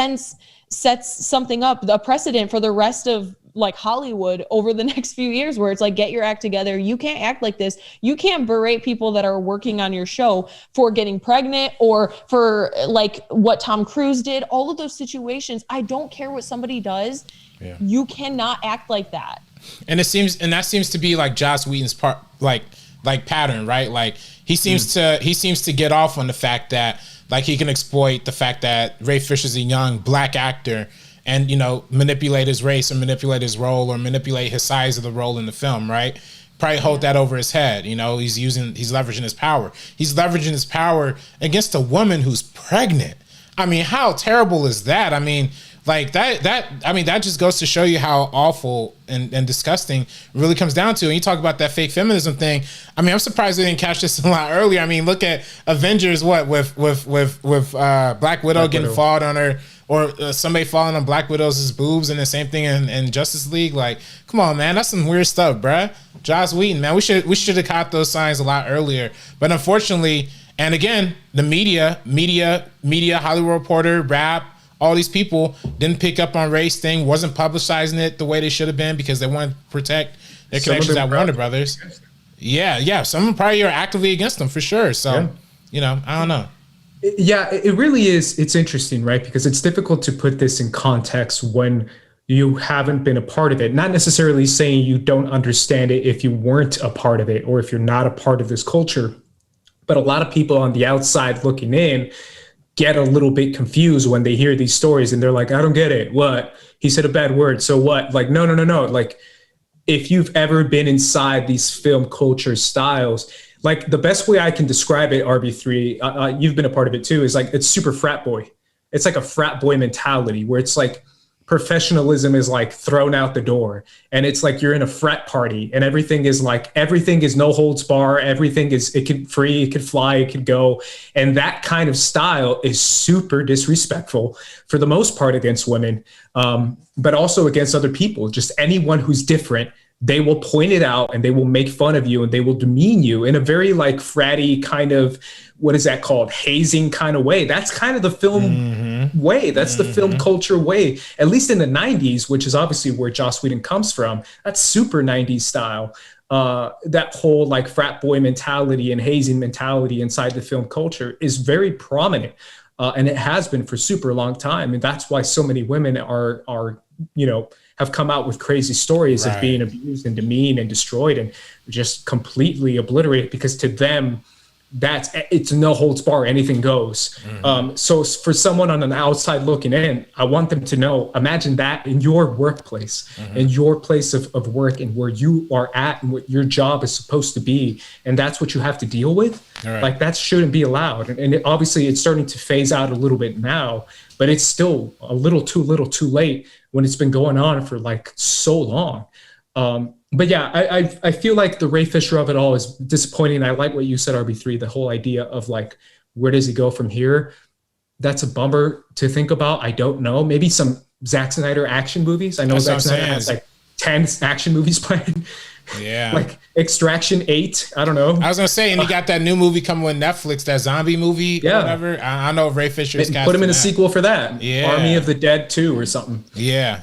sets something up, the precedent for the rest of like Hollywood over the next few years, where it's like, get your act together. You can't act like this. You can't berate people that are working on your show for getting pregnant or for like what Tom Cruise did. All of those situations, I don't care what somebody does. Yeah. You cannot act like that. And that seems to be like Joss Whedon's part, like pattern, right? Like he seems to get off on the fact that like he can exploit the fact that Ray Fisher's a young black actor and, you know, manipulate his race or manipulate his role or manipulate his size of the role in the film, right? Probably hold that over his head. You know, he's leveraging his power. He's leveraging his power against a woman who's pregnant. I mean, how terrible is that? I mean, like that just goes to show you how awful and disgusting it really comes down to. And you talk about that fake feminism thing. I mean, I'm surprised they didn't catch this a lot earlier. I mean, look at Avengers, with Black Widow getting fought on her, or somebody falling on Black Widow's boobs, and the same thing in Justice League. Like, come on, man, that's some weird stuff, bruh. Joss Whedon, man, we should have caught those signs a lot earlier. But unfortunately, and again, the media, Hollywood Reporter, Rap, all these people didn't pick up on race thing, wasn't publicizing it the way they should have been because they wanted to protect their connections at Warner Brothers. Yeah. Some of them probably are actively against them for sure. So, you know, I don't know. Yeah, it really is. It's interesting, right? Because it's difficult to put this in context when you haven't been a part of it. Not necessarily saying you don't understand it if you weren't a part of it or if you're not a part of this culture. But a lot of people on the outside looking in get a little bit confused when they hear these stories and they're like, I don't get it. What? He said a bad word. So what? Like, no. Like, if you've ever been inside these film culture styles, like the best way I can describe it, RB3, you've been a part of it too, is like, it's super frat boy. It's like a frat boy mentality where it's like professionalism is like thrown out the door. And it's like you're in a frat party and everything is no holds bar. Everything is, it could free, it could fly, it could go. And that kind of style is super disrespectful for the most part against women, but also against other people. Just anyone who's different, they will point it out and they will make fun of you and they will demean you in a very like fratty kind of, what is that called? Hazing kind of way. That's kind of the film way. That's the film culture way, at least in the 90s, which is obviously where Joss Whedon comes from. That's super 90s style. That whole like frat boy mentality and hazing mentality inside the film culture is very prominent. And it has been for super long time. And that's why so many women are, you know, have come out with crazy stories of being abused and demeaned and destroyed and just completely obliterated, because to them, it's no holds bar, anything goes. So for someone on an outside looking in, I want them to know, imagine that in your workplace, in your place of work and where you are at and what your job is supposed to be. And that's what you have to deal with. Like that shouldn't be allowed. And obviously it's starting to phase out a little bit now, but it's still a little too late when it's been going on for like so long. But yeah, I feel like the Ray Fisher of it all is disappointing. I like what you said, RB3, the whole idea of like, where does he go from here? That's a bummer to think about. I don't know. Maybe some Zack Snyder action movies. I know Zack Snyder has like 10 action movies planned. Yeah. Like Extraction 8. I don't know. I was going to say, and he got that new movie coming with Netflix, that zombie movie or whatever. I know Ray Fisher's got. Put him in a sequel for that. Yeah. Army of the Dead 2 or something. Yeah.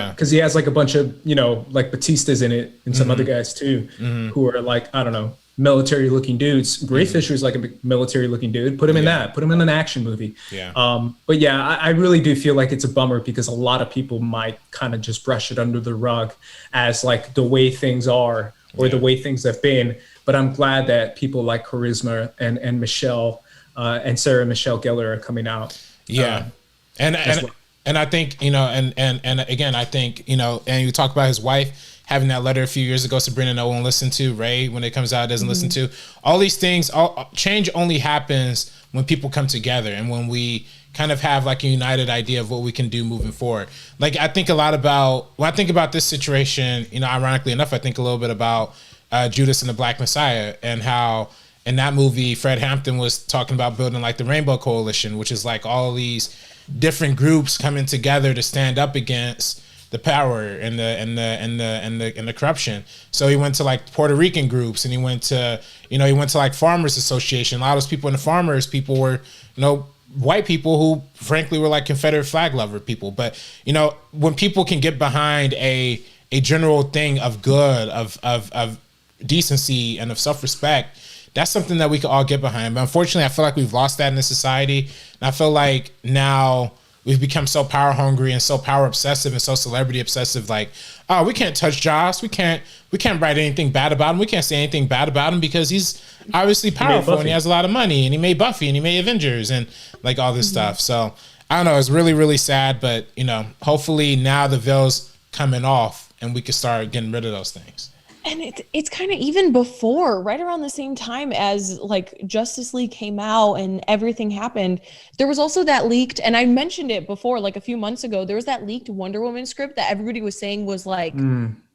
Because he has like a bunch of, you know, like Batista's in it and some other guys too, who are like, I don't know, military looking dudes. Ray Fisher's like a military looking dude. Put him in that. Put him in an action movie. Yeah. But yeah, I really do feel like it's a bummer because a lot of people might kind of just brush it under the rug as like the way things are or the way things have been. But I'm glad that people like Charisma and Michelle and Sarah Michelle Gellar are coming out. Yeah. And I think, you know, and again, I think, you know, and you talk about his wife having that letter a few years ago, Sabrina, no one listened to. Ray, when it comes out, doesn't listen to. All these things, change only happens when people come together and when we kind of have like a united idea of what we can do moving forward. Like I think a lot about when I think about this situation, you know, ironically enough, I think a little bit about Judas and the Black Messiah, and how in that movie Fred Hampton was talking about building like the Rainbow Coalition, which is like all these different groups coming together to stand up against the power and the corruption. So he went to like Puerto Rican groups, and he went to like Farmers Association. A lot of those people in the Farmers people were, you know, white people who frankly were like Confederate flag lover people. But, you know, when people can get behind a general thing of good, of decency and of self-respect, that's something that we could all get behind. But unfortunately, I feel like we've lost that in this society. And I feel like now we've become so power hungry and so power obsessive and so celebrity obsessive. Like, oh, we can't touch Joss. We can't write anything bad about him. We can't say anything bad about him because he's obviously powerful and he has a lot of money, and he made Buffy and he made Avengers and like all this stuff. So I don't know. It's really, really sad. But, you know, hopefully now the veil's coming off and we can start getting rid of those things. And it's kind of even before, right around the same time as like Justice League came out and everything happened, there was also that leaked, and I mentioned it before, like a few months ago, there was that leaked Wonder Woman script that everybody was saying was like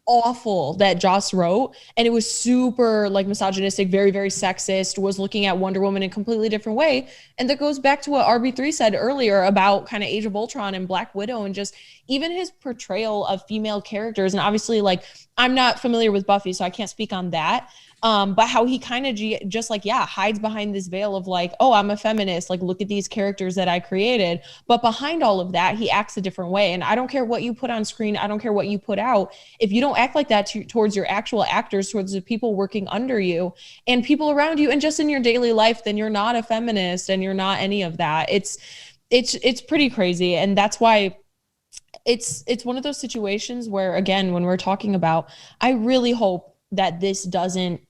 awful that Joss wrote. And it was super like misogynistic, very, very sexist, was looking at Wonder Woman in a completely different way. And that goes back to what RB3 said earlier about kind of Age of Ultron and Black Widow, and just even his portrayal of female characters. And obviously, like, I'm not familiar with Buffy, so I can't speak on that. But how he kind of just like, hides behind this veil of like, oh, I'm a feminist. Like, look at these characters that I created. But behind all of that, he acts a different way. And I don't care what you put on screen. I don't care what you put out. If you don't act like that towards your actual actors, towards the people working under you and people around you, and just in your daily life, then you're not a feminist and you're not any of that. It's pretty crazy. And that's why it's one of those situations where, again, when we're talking about, I really hope that this doesn't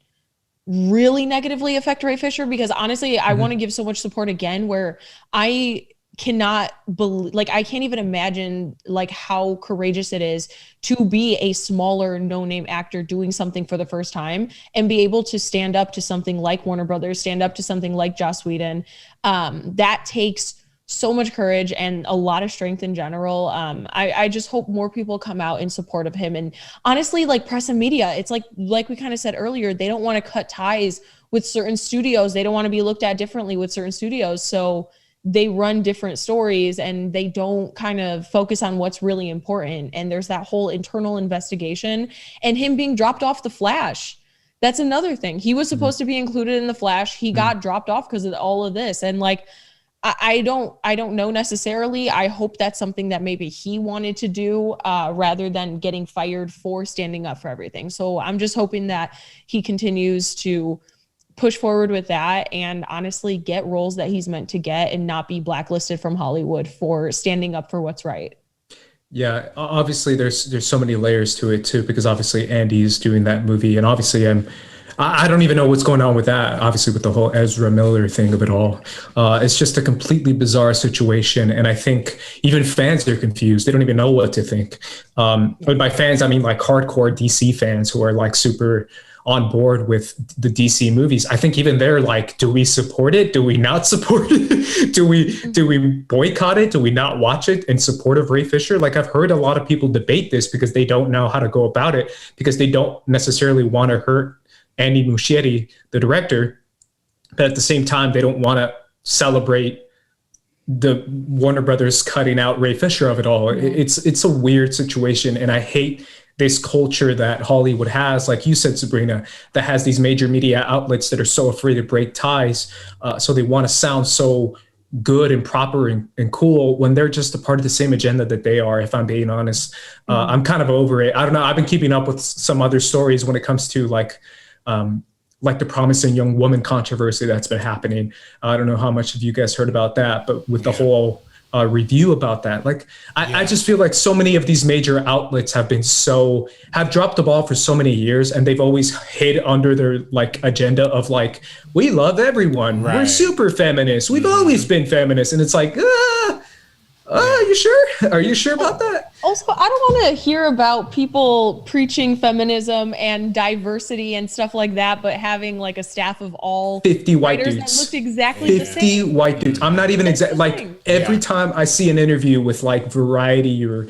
really negatively affect Ray Fisher, because honestly, I want to give so much support again, where I cannot believe, like, I can't even imagine like how courageous it is to be a smaller no-name actor doing something for the first time and be able to stand up to something like Warner Brothers, stand up to something like Joss Whedon. That takes so much courage and a lot of strength in general. I just hope more people come out in support of him. And honestly, like press and media, it's like we kind of said earlier, they don't want to cut ties with certain studios. They don't want to be looked at differently with certain studios. So they run different stories and they don't kind of focus on what's really important. And there's that whole internal investigation, and him being dropped off The Flash. That's another thing. He was supposed to be included in The Flash. He got dropped off because of all of this. And like, I don't know necessarily. I hope that's something that maybe he wanted to do rather than getting fired for standing up for everything. So I'm just hoping that he continues to push forward with that and honestly get roles that he's meant to get and not be blacklisted from Hollywood for standing up for what's right. Yeah, obviously there's so many layers to it too, because obviously Andy's doing that movie, and obviously I don't even know what's going on with that, obviously, with the whole Ezra Miller thing of it all. It's just a completely bizarre situation. And I think even fans are confused. They don't even know what to think. But by fans, I mean like hardcore DC fans who are like super on board with the DC movies. I think even they're like, do we support it? Do we not support it? Do we boycott it? Do we not watch it in support of Ray Fisher? Like, I've heard a lot of people debate this because they don't know how to go about it, because they don't necessarily want to hurt Andy Muschietti, the director, but at the same time, they don't want to celebrate the Warner Brothers cutting out Ray Fisher of it all. It's a weird situation, and I hate this culture that Hollywood has, like you said, Sabrina, that has these major media outlets that are so afraid to break ties, so they want to sound so good and proper and cool when they're just a part of the same agenda that they are, if I'm being honest. I'm kind of over it. I don't know. I've been keeping up with some other stories when it comes to like the Promising Young Woman controversy that's been happening. I don't know how much of you guys heard about that, but with the whole review about that, like I just feel like so many of these major outlets have dropped the ball for so many years, and they've always hid under their like agenda of like, we love everyone. Right. We're super feminists. We've always been feminists. And it's like, are you sure? Are you sure about that? Also, I don't want to hear about people preaching feminism and diversity and stuff like that, but having like a staff of all 50 white writers dudes that looked exactly the 50 same. white dudes. I'm not even like every time I see an interview with like Variety or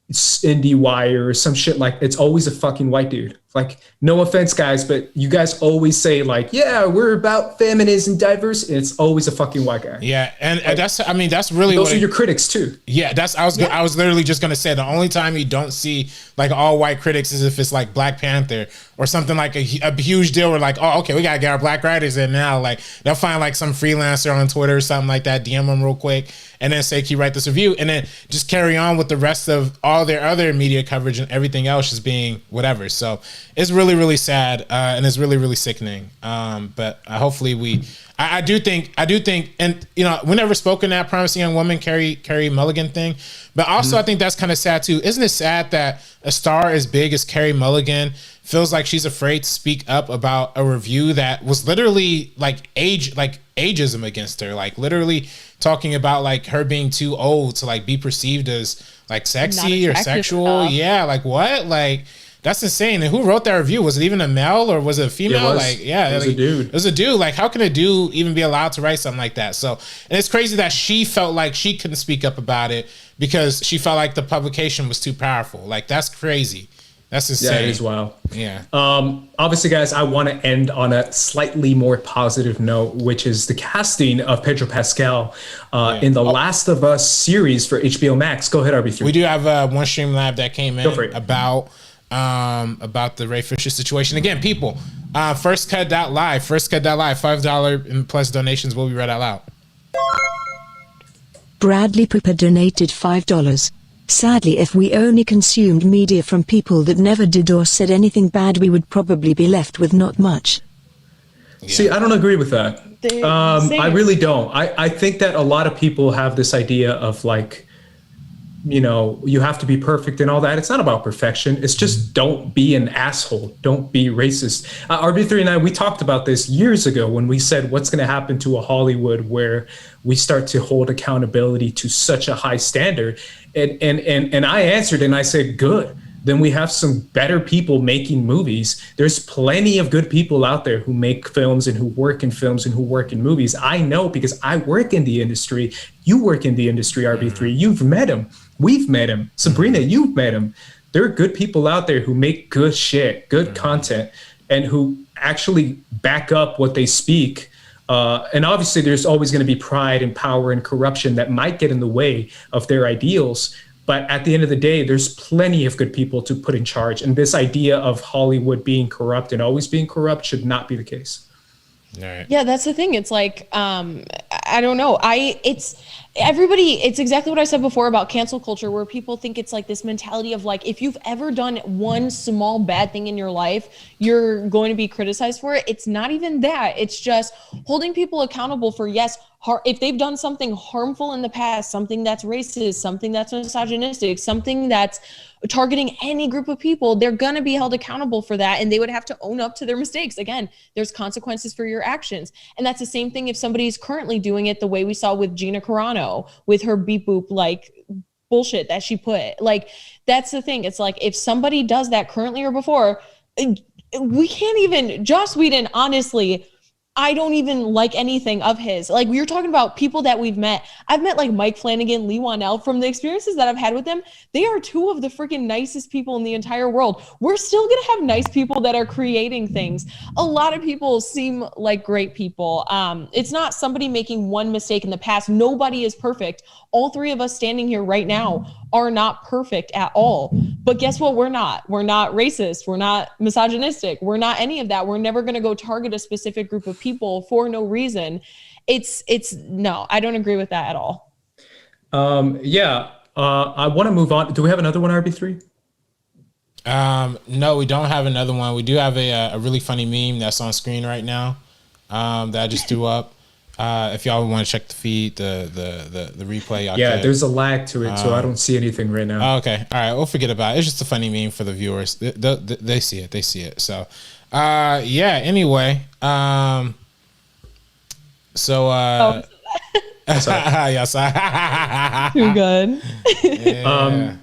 IndieWire or some shit, like it's always a fucking white dude. Like, no offense, guys, but you guys always say like, yeah, we're about feminism, diversity. It's always a fucking white guy. Yeah, and like, that's really those are your critics too. Yeah, I was literally just gonna say the only time you don't see like all white critics is if it's like Black Panther or something like a huge deal. Where like, oh, okay, we gotta get our black writers in now. Like they'll find like some freelancer on Twitter or something like that, DM them real quick, and then say, "Can you write this review?" And then just carry on with the rest of all their other media coverage and everything else just being whatever. So it's really, really sad, and it's really, really sickening. But hopefully I do think, and you know, we never spoken that Promising Young Woman, Carey Mulligan thing, but also I think that's kind of sad too. Isn't it sad that a star as big as Carey Mulligan feels like she's afraid to speak up about a review that was literally like ageism against her, like literally talking about like her being too old to like be perceived as like sexy or sexual. Enough. Yeah, like what? Like that's insane. And who wrote that review? Was it even a male or was it a female? It was a dude. It was a dude. Like, how can a dude even be allowed to write something like that? So, and it's crazy that she felt like she couldn't speak up about it because she felt like the publication was too powerful. Like, that's crazy. That's insane. Yeah, it is wild. Yeah. Obviously, guys, I want to end on a slightly more positive note, which is the casting of Pedro Pascal in the Last of Us series for HBO Max. Go ahead, RB3. We do have one stream lab that came in about the Ray Fisher situation. Again, people, firstcut.live, $5 and plus donations will be read out loud. Bradley Pooper donated $5. Sadly, if we only consumed media from people that never did or said anything bad, we would probably be left with not much. Yeah. See, I don't agree with that. I really don't. I think that a lot of people have this idea of like, you know, you have to be perfect and all that. It's not about perfection. It's just don't be an asshole. Don't be racist. RB3 and I, we talked about this years ago when we said what's going to happen to a Hollywood where we start to hold accountability to such a high standard. And I answered and I said, good. Then we have some better people making movies. There's plenty of good people out there who make films and who work in films and who work in movies. I know because I work in the industry. You work in the industry, RB3. You've met him. We've met him. Sabrina, you've met him. There are good people out there who make good shit, good content, and who actually back up what they speak. And obviously, there's always going to be pride and power and corruption that might get in the way of their ideals. But at the end of the day, there's plenty of good people to put in charge. And this idea of Hollywood being corrupt and always being corrupt should not be the case. Right. Yeah, that's the thing. It's like, I don't know. It's exactly what I said before about cancel culture, where people think it's like this mentality of like, if you've ever done one small bad thing in your life, you're going to be criticized for it. It's not even that. It's just holding people accountable for, yes, if they've done something harmful in the past, something that's racist, something that's misogynistic, something that's targeting any group of people, they're going to be held accountable for that. And they would have to own up to their mistakes. Again, there's consequences for your actions. And that's the same thing if somebody's currently doing it the way we saw with Gina Carano, with her beep boop, like bullshit that she put. Like, that's the thing. It's like, if somebody does that currently or before, we can't even, Joss Whedon, honestly, I don't even like anything of his. Like, we were talking about people that we've met. I've met like Mike Flanagan, Lee Wanell. From the experiences that I've had with them, they are two of the freaking nicest people in the entire world. We're still going to have nice people that are creating things. A lot of people seem like great people. It's not somebody making one mistake in the past. Nobody is perfect. All three of us standing here right now are not perfect at all. But guess what? We're not. We're not racist. We're not misogynistic. We're not any of that. We're never going to go target a specific group of people for no reason. It's no, I don't agree with that at all. I want to move on. Do we have another one, RB3? No, we don't have another one. We do have a really funny meme that's on screen right now that I just threw up. If y'all want to check the feed, the replay, y'all could. There's a lag to it, so I don't see anything right now. Okay, all right, we'll forget about it. It's just a funny meme for the viewers. They see it. They see it. So, anyway, Too good. Yeah.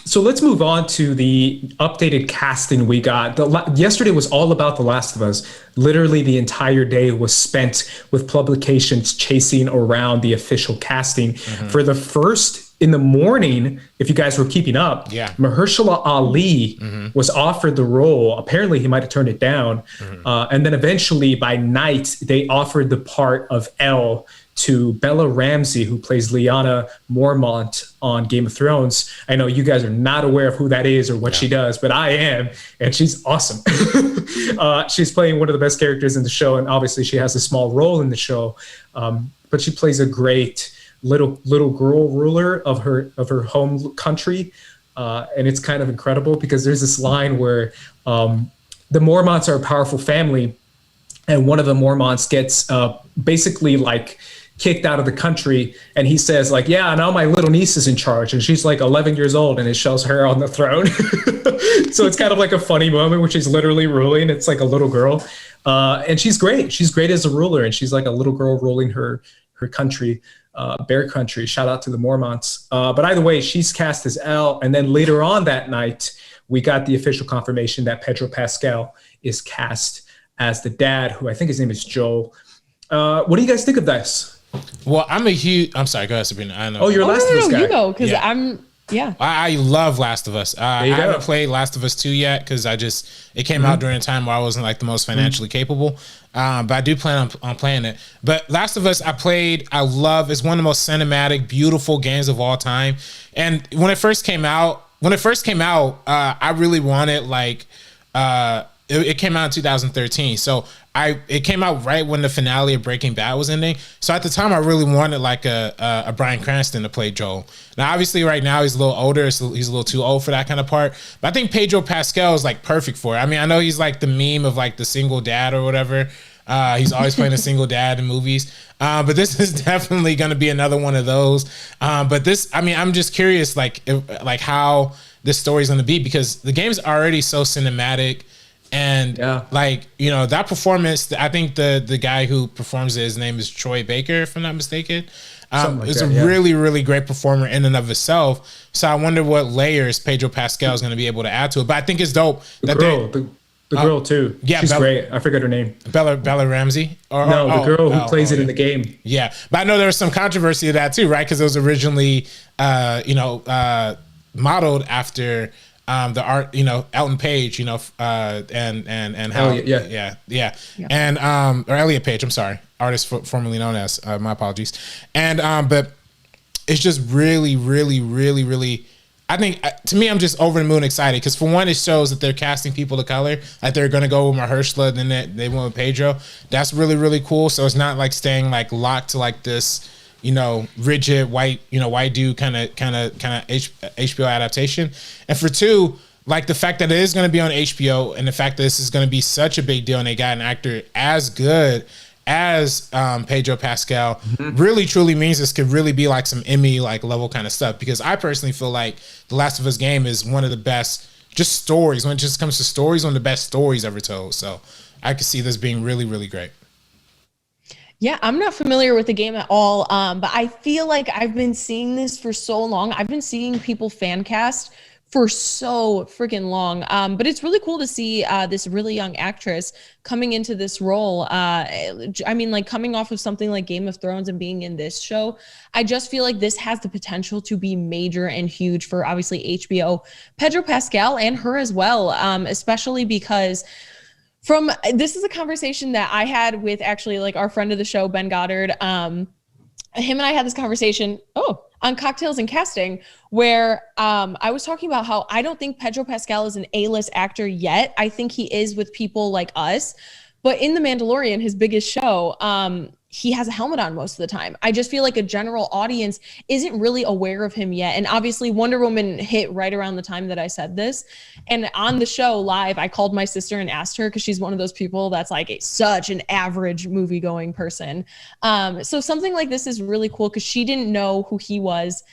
So let's move on to the updated casting we got. Yesterday was all about The Last of Us. Literally the entire day was spent with publications chasing around the official casting. For the first, in the morning, if you guys were keeping up, Mahershala Ali was offered the role. Apparently he might have turned it down. And then eventually by night, they offered the part of Elle to Bella Ramsey, who plays Lyanna Mormont on Game of Thrones. I know you guys are not aware of who that is or what she does, but I am, and she's awesome. She's playing one of the best characters in the show, and obviously she has a small role in the show, but she plays a great little girl ruler of her home country, and it's kind of incredible because there's this line where the Mormonts are a powerful family, and one of the Mormonts gets basically like kicked out of the country, and he says like, yeah, now my little niece is in charge, and she's like 11 years old, and it shows her on the throne. So it's kind of like a funny moment where she's literally ruling. It's like a little girl, and she's great as a ruler, and she's like a little girl ruling her country, Bear Country. Shout out to the Mormonts. But either way, she's cast as Elle, and then later on that night we got the official confirmation that Pedro Pascal is cast as the dad, who I think his name is Joel. What do you guys think of this? Well, I'm sorry, go ahead, Sabrina. I know. Oh, you're Last of Us guy. You go, because I love Last of Us. I haven't played Last of Us 2 yet because it came out during a time where I wasn't like the most financially capable. But I do plan on playing it. But Last of Us, I love. It's one of the most cinematic, beautiful games of all time. And when it first came out, I really wanted like. It came out in 2013, so it came out right when the finale of Breaking Bad was ending. So at the time, I really wanted like a Bryan Cranston to play Joel. Now, obviously, right now he's a little older, so he's a little too old for that kind of part. But I think Pedro Pascal is like perfect for it. I mean, I know he's like the meme of like the single dad or whatever. He's always playing a single dad in movies. But this is definitely going to be another one of those. But this, I mean, I'm just curious, like how this story is going to be, because the game's already so cinematic. And like, you know, that performance, I think the guy who performs it, his name is Troy Baker, if I'm not mistaken. It's a really, really great performer in and of itself. So I wonder what layers Pedro Pascal is going to be able to add to it. But I think it's dope. The girl too. Yeah, she's great. I forget her name. Bella Ramsey? The girl who plays it in the game. Yeah, but I know there was some controversy to that too, right? Because it was originally, modeled after the art, Elton Page, and how, and or Elliot Page, I'm sorry, artist formerly known as. My apologies, and but it's just really, really, really, really. I think to me, I'm just over the moon excited because for one, it shows that they're casting people of color. Like they're gonna go with Mahershala, then they went with Pedro. That's really, really cool. So it's not like staying like locked to like this, rigid white dude kind of HBO adaptation. And for two, like the fact that it is going to be on HBO and the fact that this is going to be such a big deal and they got an actor as good as Pedro Pascal really truly means this could really be like some Emmy like level kind of stuff, because I personally feel like The Last of Us game is one of the best just stories when it just comes to stories, one of the best stories ever told. So I could see this being really, really great. Yeah, I'm not familiar with the game at all, but I feel like I've been seeing this for so long. I've been seeing people fan cast for so freaking long, but it's really cool to see this really young actress coming into this role. I mean, like coming off of something like Game of Thrones and being in this show, I just feel like this has the potential to be major and huge for obviously HBO, Pedro Pascal, and her as well, especially because this is a conversation that I had with actually like our friend of the show, Ben Goddard. Him and I had this conversation on Cocktails and Casting, where I was talking about how I don't think Pedro Pascal is an A-list actor yet. I think he is with people like us. But in The Mandalorian, his biggest show, he has a helmet on most of the time. I just feel like a general audience isn't really aware of him yet. And obviously Wonder Woman hit right around the time that I said this. And on the show live, I called my sister and asked her, because she's one of those people that's like such an average movie going person. So something like this is really cool because she didn't know who he was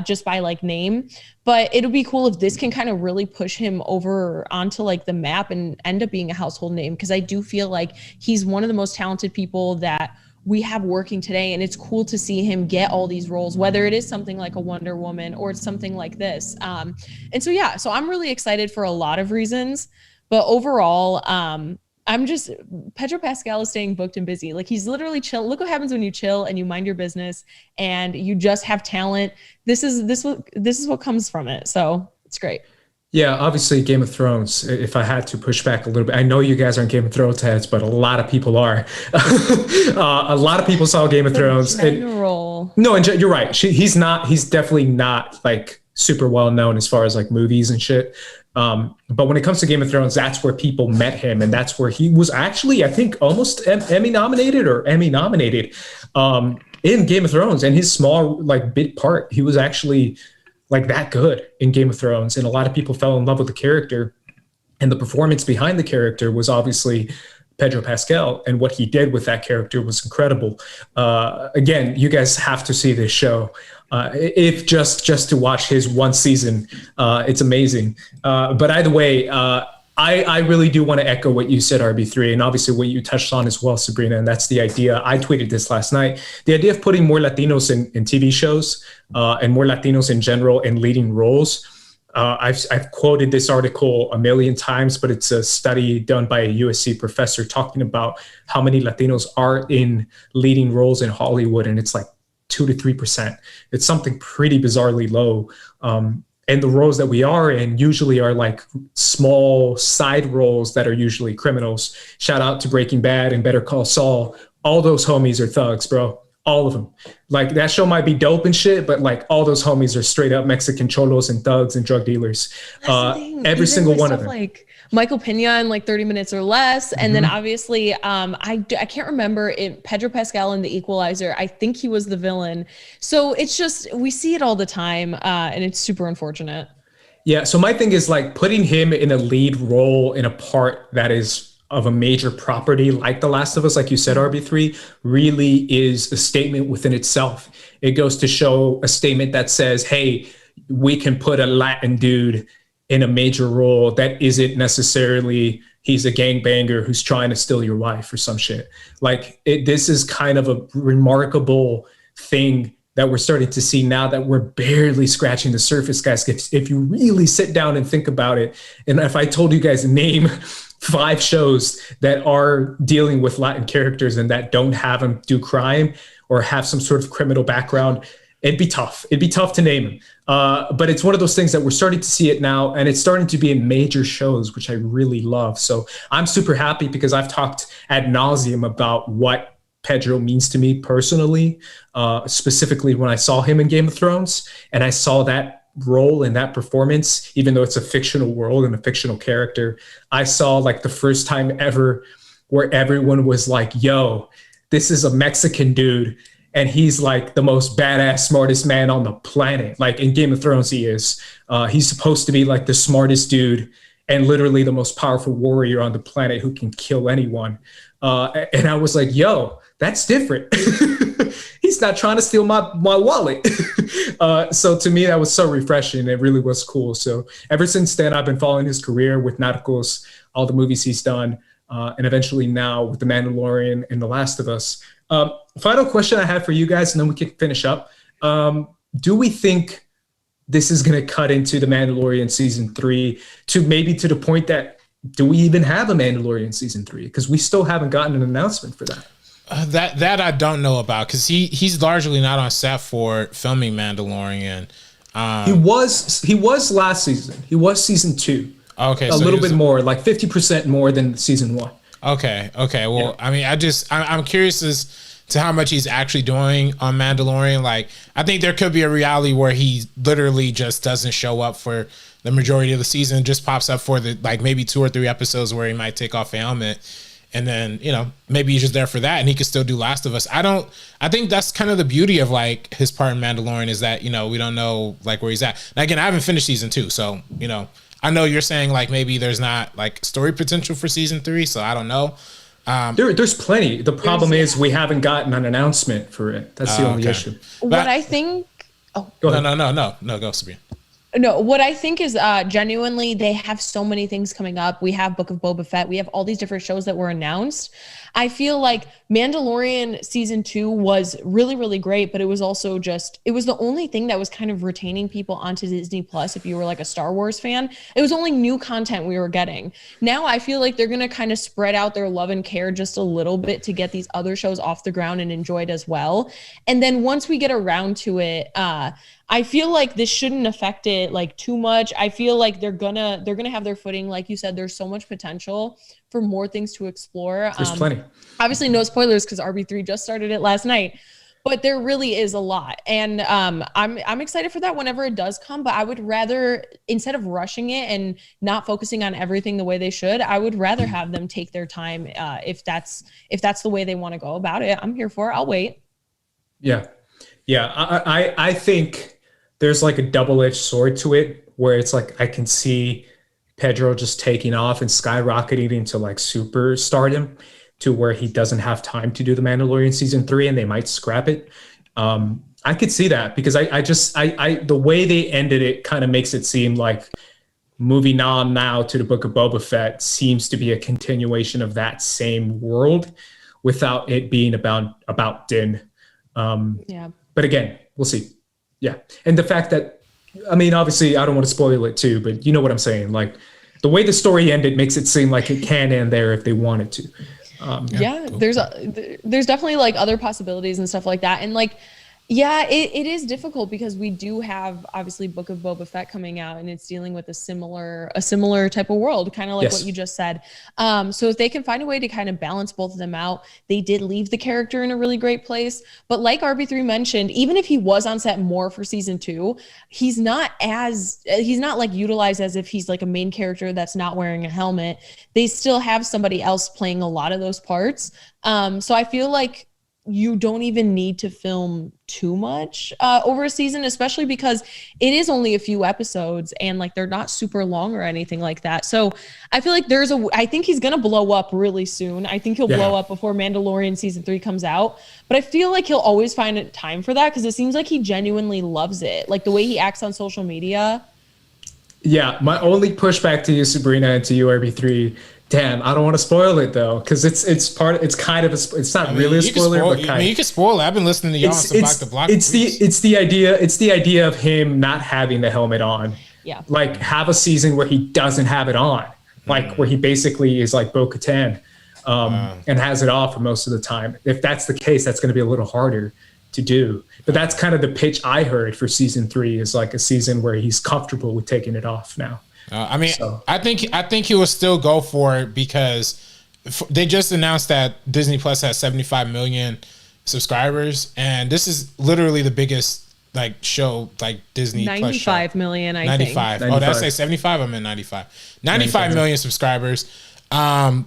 just by like name. But it'll be cool if this can kind of really push him over onto like the map and end up being a household name, because I do feel like he's one of the most talented people that we have working today. And it's cool to see him get all these roles, whether it is something like a Wonder Woman or it's something like this. And so, yeah, so I'm really excited for a lot of reasons, but overall, Pedro Pascal is staying booked and busy. Like, he's literally chill. Look what happens when you chill and you mind your business and you just have talent. This is what comes from it. So it's great. Yeah, obviously Game of Thrones, if I had to push back a little bit, I know you guys aren't Game of Thrones heads, but a lot of people are. A lot of people saw Game of Thrones. You're right. He's definitely not like super well known as far as like movies and shit. But when it comes to Game of Thrones, that's where people met him. And that's where he was actually, I think, almost Emmy nominated in Game of Thrones. And his small like bit part, he was actually like that good in Game of Thrones. And a lot of people fell in love with the character, and the performance behind the character was obviously Pedro Pascal, and what he did with that character was incredible. Again, you guys have to see this show. If just to watch his one season, it's amazing. But either way, I really do want to echo what you said, RB3, and obviously what you touched on as well, Sabrina, and that's the idea. I tweeted this last night. The idea of putting more Latinos in TV shows and more Latinos in general in leading roles. I've quoted this article a million times, but it's a study done by a USC professor talking about how many Latinos are in leading roles in Hollywood, and it's like 2 to 3%. It's something pretty bizarrely low. And the roles that we are in usually are like small side roles that are usually criminals. Shout out to Breaking Bad and Better Call Saul. All those homies are thugs, bro. All of them. Like, that show might be dope and shit, but like all those homies are straight up Mexican cholos and thugs and drug dealers. Every single one of them. Like Michael Pena in like 30 Minutes or Less. And then obviously, I can't remember if Pedro Pascal in The Equalizer, I think he was the villain. So it's just, we see it all the time, and it's super unfortunate. Yeah. So my thing is like putting him in a lead role in a part that is of a major property like The Last of Us, like you said, RB3, really is a statement within itself. It goes to show a statement that says, hey, we can put a Latin dude in a major role that isn't necessarily he's a gangbanger who's trying to steal your wife or some shit. Like, this is kind of a remarkable thing that we're starting to see now that we're barely scratching the surface, guys. If you really sit down and think about it, and if I told you guys name 5 shows that are dealing with Latin characters and that don't have them do crime or have some sort of criminal background, it'd be tough. It'd be tough to name them. But it's one of those things that we're starting to see it now, and it's starting to be in major shows, which I really love. So I'm super happy because I've talked ad nauseum about what Pedro means to me personally, specifically when I saw him in Game of Thrones, and I saw that role in that performance, even though it's a fictional world and a fictional character. I saw like the first time ever where everyone was like, yo, this is a Mexican dude, and he's like the most badass, smartest man on the planet. Like, in Game of Thrones, he is. He's supposed to be like the smartest dude and literally the most powerful warrior on the planet who can kill anyone. And I was like, yo, that's different. He's not trying to steal my wallet. So to me, that was so refreshing. It really was cool. So ever since then, I've been following his career with Narcos, all the movies he's done, and eventually now with The Mandalorian and The Last of Us. Final question I have for you guys, and then we can finish up. Do we think this is going to cut into The Mandalorian season 3 to the point that, do we even have a Mandalorian season 3? Because we still haven't gotten an announcement for that. That I don't know about, because he's largely not on set for filming Mandalorian. He was last season. He was season 2. Okay, a little bit more, like 50% more than season 1. Okay. Well, yeah. I mean, I'm curious as to how much he's actually doing on Mandalorian. Like, I think there could be a reality where he literally just doesn't show up for the majority of the season, just pops up for the like maybe 2 or 3 episodes where he might take off a helmet. And then, maybe he's just there for that and he could still do Last of Us. I think that's kind of the beauty of like his part in Mandalorian is that, we don't know like where he's at. Now, again, I haven't finished season 2. So, I know you're saying like maybe there's not like story potential for season 3. So I don't know. There's plenty. The problem is we haven't gotten an announcement for it. That's the only issue. What I think. Oh, go ahead. No, go, Sabrina. No, what I think is genuinely they have so many things coming up. We have Book of Boba Fett. We have all these different shows that were announced. I feel like Mandalorian season 2 was really, really great, but it was also it was the only thing that was kind of retaining people onto Disney Plus. If you were like a Star Wars fan, it was only new content we were getting. Now I feel like they're going to kind of spread out their love and care just a little bit to get these other shows off the ground and enjoyed as well. And then once we get around to it, I feel like this shouldn't affect it like too much. I feel like they're gonna have their footing. Like you said, there's so much potential for more things to explore. There's plenty. Obviously, no spoilers because RB3 just started it last night, but there really is a lot. And I'm excited for that whenever it does come. But I would rather, instead of rushing it and not focusing on everything the way they should, I would rather have them take their time. If that's the way they want to go about it, I'm here for it. I'll wait. Yeah. I think there's like a double-edged sword to it where it's like I can see Pedro just taking off and skyrocketing into like superstardom to where he doesn't have time to do The Mandalorian season 3 and they might scrap it. I could see that because I the way they ended it kind of makes it seem like moving on now to the Book of Boba Fett seems to be a continuation of that same world without it being about Din. But again, we'll see. Yeah. And the fact that, I mean, obviously I don't want to spoil it too, but you know what I'm saying? Like the way the story ended makes it seem like it can end there if they wanted to. Cool. There's definitely like other possibilities and stuff like that. And like, yeah, it is difficult because we do have obviously Book of Boba Fett coming out and it's dealing with a similar type of world, kind of like what you just said. So if they can find a way to kind of balance both of them out, they did leave the character in a really great place. But like RB3 mentioned, even if he was on set more for season 2, he's not like utilized as if he's like a main character that's not wearing a helmet. They still have somebody else playing a lot of those parts. So I feel like you don't even need to film too much over a season, especially because it is only a few episodes and like they're not super long or anything like that. So I feel like I think he's going to blow up really soon. I think he'll blow up before Mandalorian season 3 comes out, but I feel like he'll always find time for that because it seems like he genuinely loves it. Like the way he acts on social media. Yeah. My only pushback to you, Sabrina, and to you, RB3, damn, I don't want to spoil it though, because it's not really a spoiler, but kind of. You can spoil it. I've been listening to y'all on Block the Block. It's the idea of him not having the helmet on. Yeah. Like have a season where he doesn't have it on, like where he basically is like Bo-Katan, and has it off for most of the time. If that's the case, that's going to be a little harder to do. But that's kind of the pitch I heard for season 3 is like a season where he's comfortable with taking it off now. I think he will still go for it because they just announced that Disney Plus has 75 million subscribers, and this is literally the biggest like show like Disney 95 Plus show. million, I 95. think. Oh, did I say 75? I meant 95. 95 million subscribers. I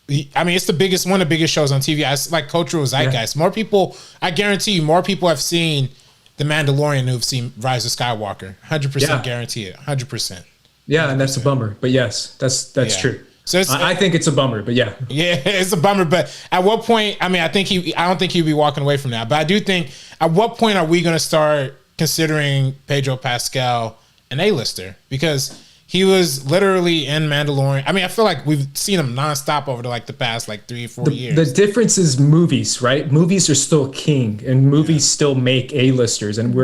mean, it's one of the biggest shows on TV. It's like cultural zeitgeist. More people, I guarantee you, more people have seen The Mandalorian who've seen Rise of Skywalker. 100% guarantee it. 100%. Yeah, and that's a bummer. But yes, that's true. So I think it's a bummer, but yeah. Yeah, it's a bummer. But at what point, I mean, I don't think he'd be walking away from that. But I do think, at what point are we going to start considering Pedro Pascal an A-lister? Because he was literally in Mandalorian. I mean, I feel like we've seen him nonstop over the past 3 or 4 years. The difference is movies, right? Movies are still king, and movies still make A-listers. And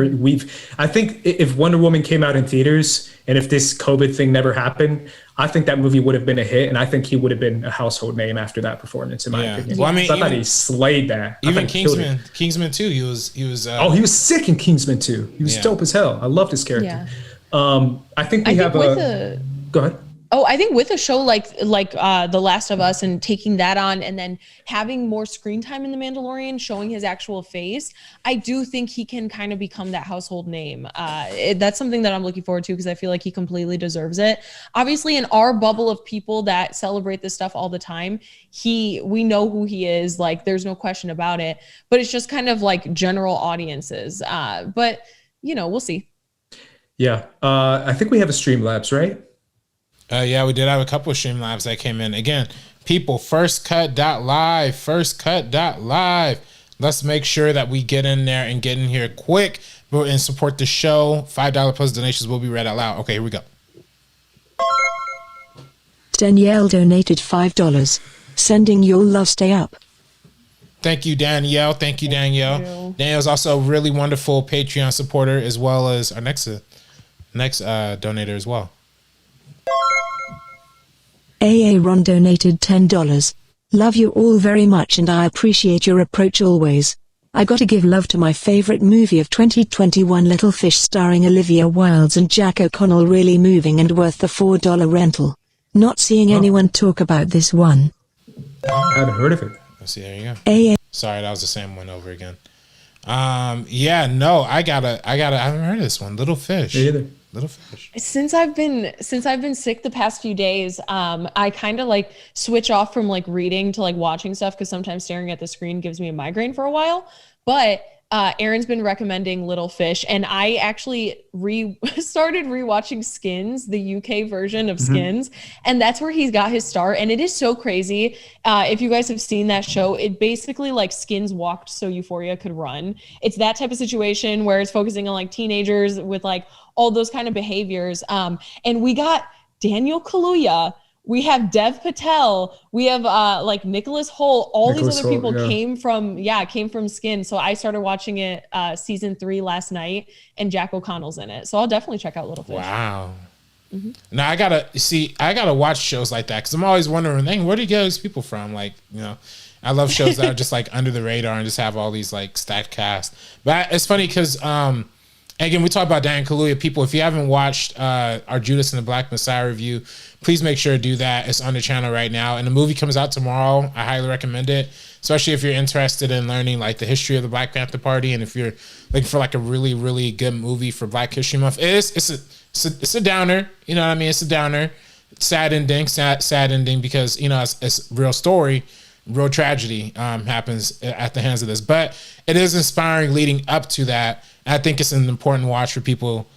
I think if Wonder Woman came out in theaters, and if this COVID thing never happened, I think that movie would have been a hit, and I think he would have been a household name after that performance, in my opinion. Well, I mean, I thought he slayed that. Even Kingsman 2, he was. He was sick in Kingsman 2. He was dope as hell. I loved his character. Yeah. I think go ahead. Oh, I think with a show like The Last of Us and taking that on and then having more screen time in The Mandalorian, showing his actual face, I do think he can kind of become that household name. That's something that I'm looking forward to because I feel like he completely deserves it. Obviously, in our bubble of people that celebrate this stuff all the time, we know who he is. Like, there's no question about it. But it's just kind of like general audiences. But, we'll see. Yeah. I think we have a Streamlabs, right? Yeah, we did have a couple of Streamlabs that came in. Again, people, firstcut.live. Let's make sure that we get in there and get in here quick and support the show. $5 plus donations will be read out loud. Okay, here we go. Danielle donated $5. Sending your love, stay up. Thank you, Danielle. Thank you, Danielle. Danielle's also a really wonderful Patreon supporter, as well as our next donator as well. AA Ron donated $10. Love you all very much and I appreciate your approach always. I gotta give love to my favorite movie of 2021, Little Fish, starring Olivia Wilde and Jack O'Connell. Really moving and worth the $4 rental. Not seeing anyone talk about this one. I haven't heard of it. Let's see, there you go. AA. Sorry, that was the same one over again. Yeah, no, I haven't heard of this one. Little Fish. Me either. Little Fish. Since I've been sick the past few days, I kind of like switch off from like reading to like watching stuff because sometimes staring at the screen gives me a migraine for a while. But Aaron's been recommending Little Fish, and I actually started rewatching Skins, the UK version of Skins, and that's where he's got his start. And it is so crazy. If you guys have seen that show, it basically like Skins walked so Euphoria could run. It's that type of situation where it's focusing on like teenagers with like all those kind of behaviors. And we got Daniel Kaluuya. We have Dev Patel. We have like Nicholas Hoult. All these other people came from Skin. So I started watching it season 3 last night, and Jack O'Connell's in it. So I'll definitely check out Little Fish. Wow. Now I gotta watch shows like that because I'm always wondering, dang, where do you get these people from? Like, you know, I love shows that are just like under the radar and just have all these like stacked cast. But it's funny because again, we talk about Dan Kaluuya. People, if you haven't watched our Judas and the Black Messiah review, please make sure to do that. It's on the channel right now. And the movie comes out tomorrow. I highly recommend it, especially if you're interested in learning like the history of the Black Panther Party. And if you're looking for like a really, really good movie for Black History Month, it's a downer. You know what I mean? It's a downer. Sad ending because, you know, it's real story. Real tragedy happens at the hands of this. But it is inspiring leading up to that. I think it's an important watch for people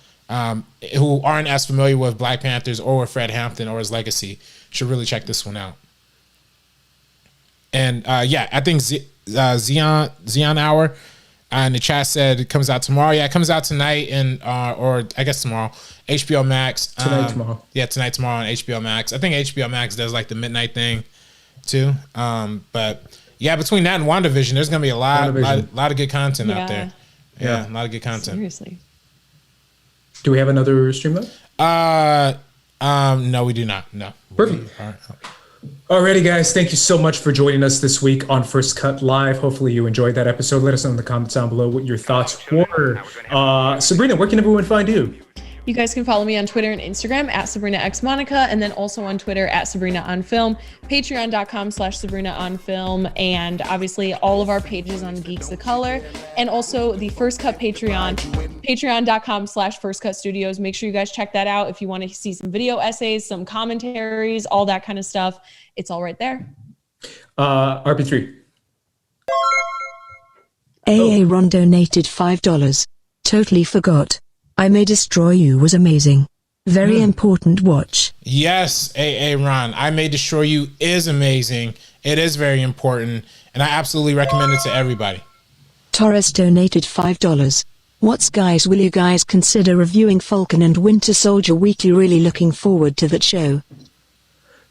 who aren't as familiar with Black Panthers or with Fred Hampton or his legacy. Should really check this one out. And I think Zion Hour in the chat said it comes out tomorrow. Yeah, it comes out tonight or I guess tomorrow. HBO Max. Tomorrow. Yeah, tomorrow on HBO Max. I think HBO Max does like the midnight thing too. But yeah, between that and WandaVision, there's gonna be a lot of good content out there. Yeah, a lot of good content. Seriously. Do we have another stream though? No, we do not. No. Perfect. Alrighty, guys. Thank you so much for joining us this week on First Cut Live. Hopefully you enjoyed that episode. Let us know in the comments down below what your thoughts were. Sabrina, where can everyone find you? You guys can follow me on Twitter and Instagram at SabrinaXMonica, and then also on Twitter at SabrinaOnFilm, patreon.com/SabrinaOnFilm, and obviously all of our pages on Geeks the Color, and also the First Cut Patreon, patreon.com/FirstCutStudios. Make sure you guys check that out if you want to see some video essays, some commentaries, all that kind of stuff. It's all right there. RP3. AA Ron donated $5. Totally forgot. I May Destroy You was amazing. Very important watch. Yes, AA Ron. I May Destroy You is amazing. It is very important, and I absolutely recommend it to everybody. Torres donated $5. What's guys, will you guys consider reviewing Falcon and Winter Soldier weekly? Really looking forward to that show.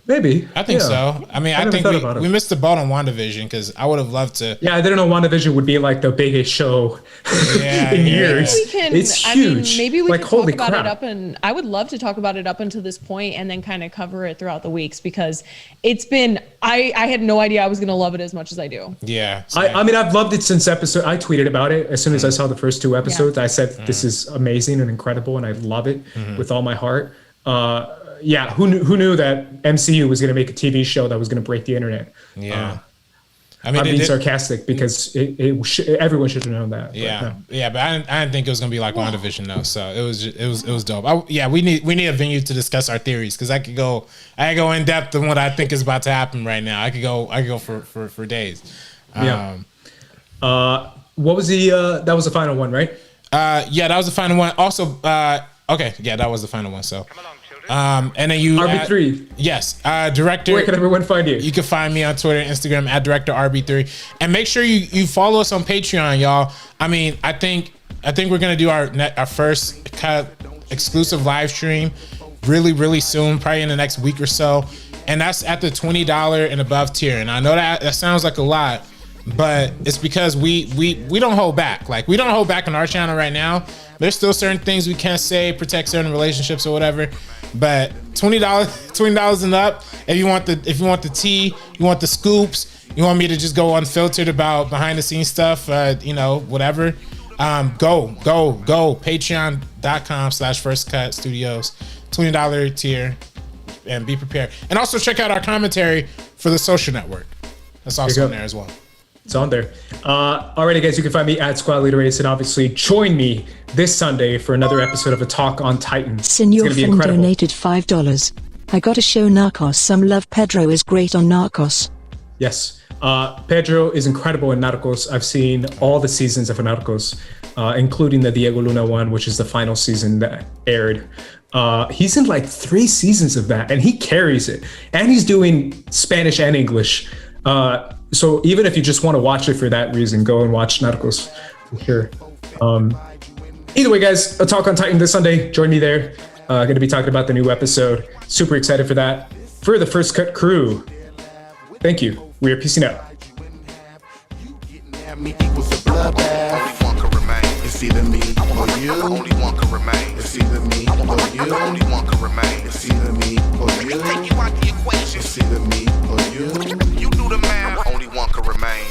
Maybe. I think so. I mean, I think we missed the boat on WandaVision because I would have loved to. Yeah, I didn't know WandaVision would be like the biggest show in years. It's huge. Maybe we like, can holy talk about crap. it up, and I would love to talk about it up until this point and then kind of cover it throughout the weeks because it's been, I had no idea I was going to love it as much as I do. Yeah. I mean, I've loved it since episode. I tweeted about it as soon as I saw the first 2 episodes. I said, this is amazing and incredible, and I love it with all my heart. Yeah, who knew that MCU was going to make a TV show that was going to break the internet? Yeah, I mean, I'm being sarcastic because everyone should have known that. Yeah, but I didn't think it was going to be like WandaVision though. So it was dope. We need a venue to discuss our theories because I could go in depth on what I think is about to happen right now. I could go for days. What was that was the final one, right? Yeah, that was the final one. Also, okay, yeah, that was the final one. So. And then you RB3. Yes, director. Where can everyone find you? You can find me on Twitter and Instagram at director RB3, and make sure you follow us on Patreon, y'all. I mean, I think we're gonna do our first kind of exclusive live stream really soon, probably in the next week or so, and that's at the $20 and above tier. And I know that sounds like a lot, but it's because we don't hold back. Like, we don't hold back on our channel right now. There's still certain things we can't say, protect certain relationships or whatever. But $20 and up. If you want the tea, you want the scoops, you want me to just go unfiltered about behind the scenes stuff, whatever. Go patreon.com/firstcutstudios, $20 tier, and be prepared. And also check out our commentary for the social network. That's also in there as well. It's on there. Alrighty, guys, you can find me at Squad Leader Ace, and obviously join me this Sunday for another episode of A Talk on Titan. Senor Friend donated $5. I gotta show Narcos some love. Pedro is great on Narcos. Yes. Pedro is incredible in Narcos. I've seen all the seasons of Narcos, including the Diego Luna one, which is the final season that aired. He's in like 3 seasons of that, and he carries it. And he's doing Spanish and English. So even if you just want to watch it for that reason, go and watch Narcos from here. Either way, guys, A Talk on Titan this Sunday. Join me there. Going to be talking about the new episode. Super excited for that. For the First Cut crew, thank you. We are peacing out. It's either me or you. Only one can remain. It's either me or you. Only one can remain. It's either me or you. Take you out the equation. It's either me or you. You do the math. Only one can remain.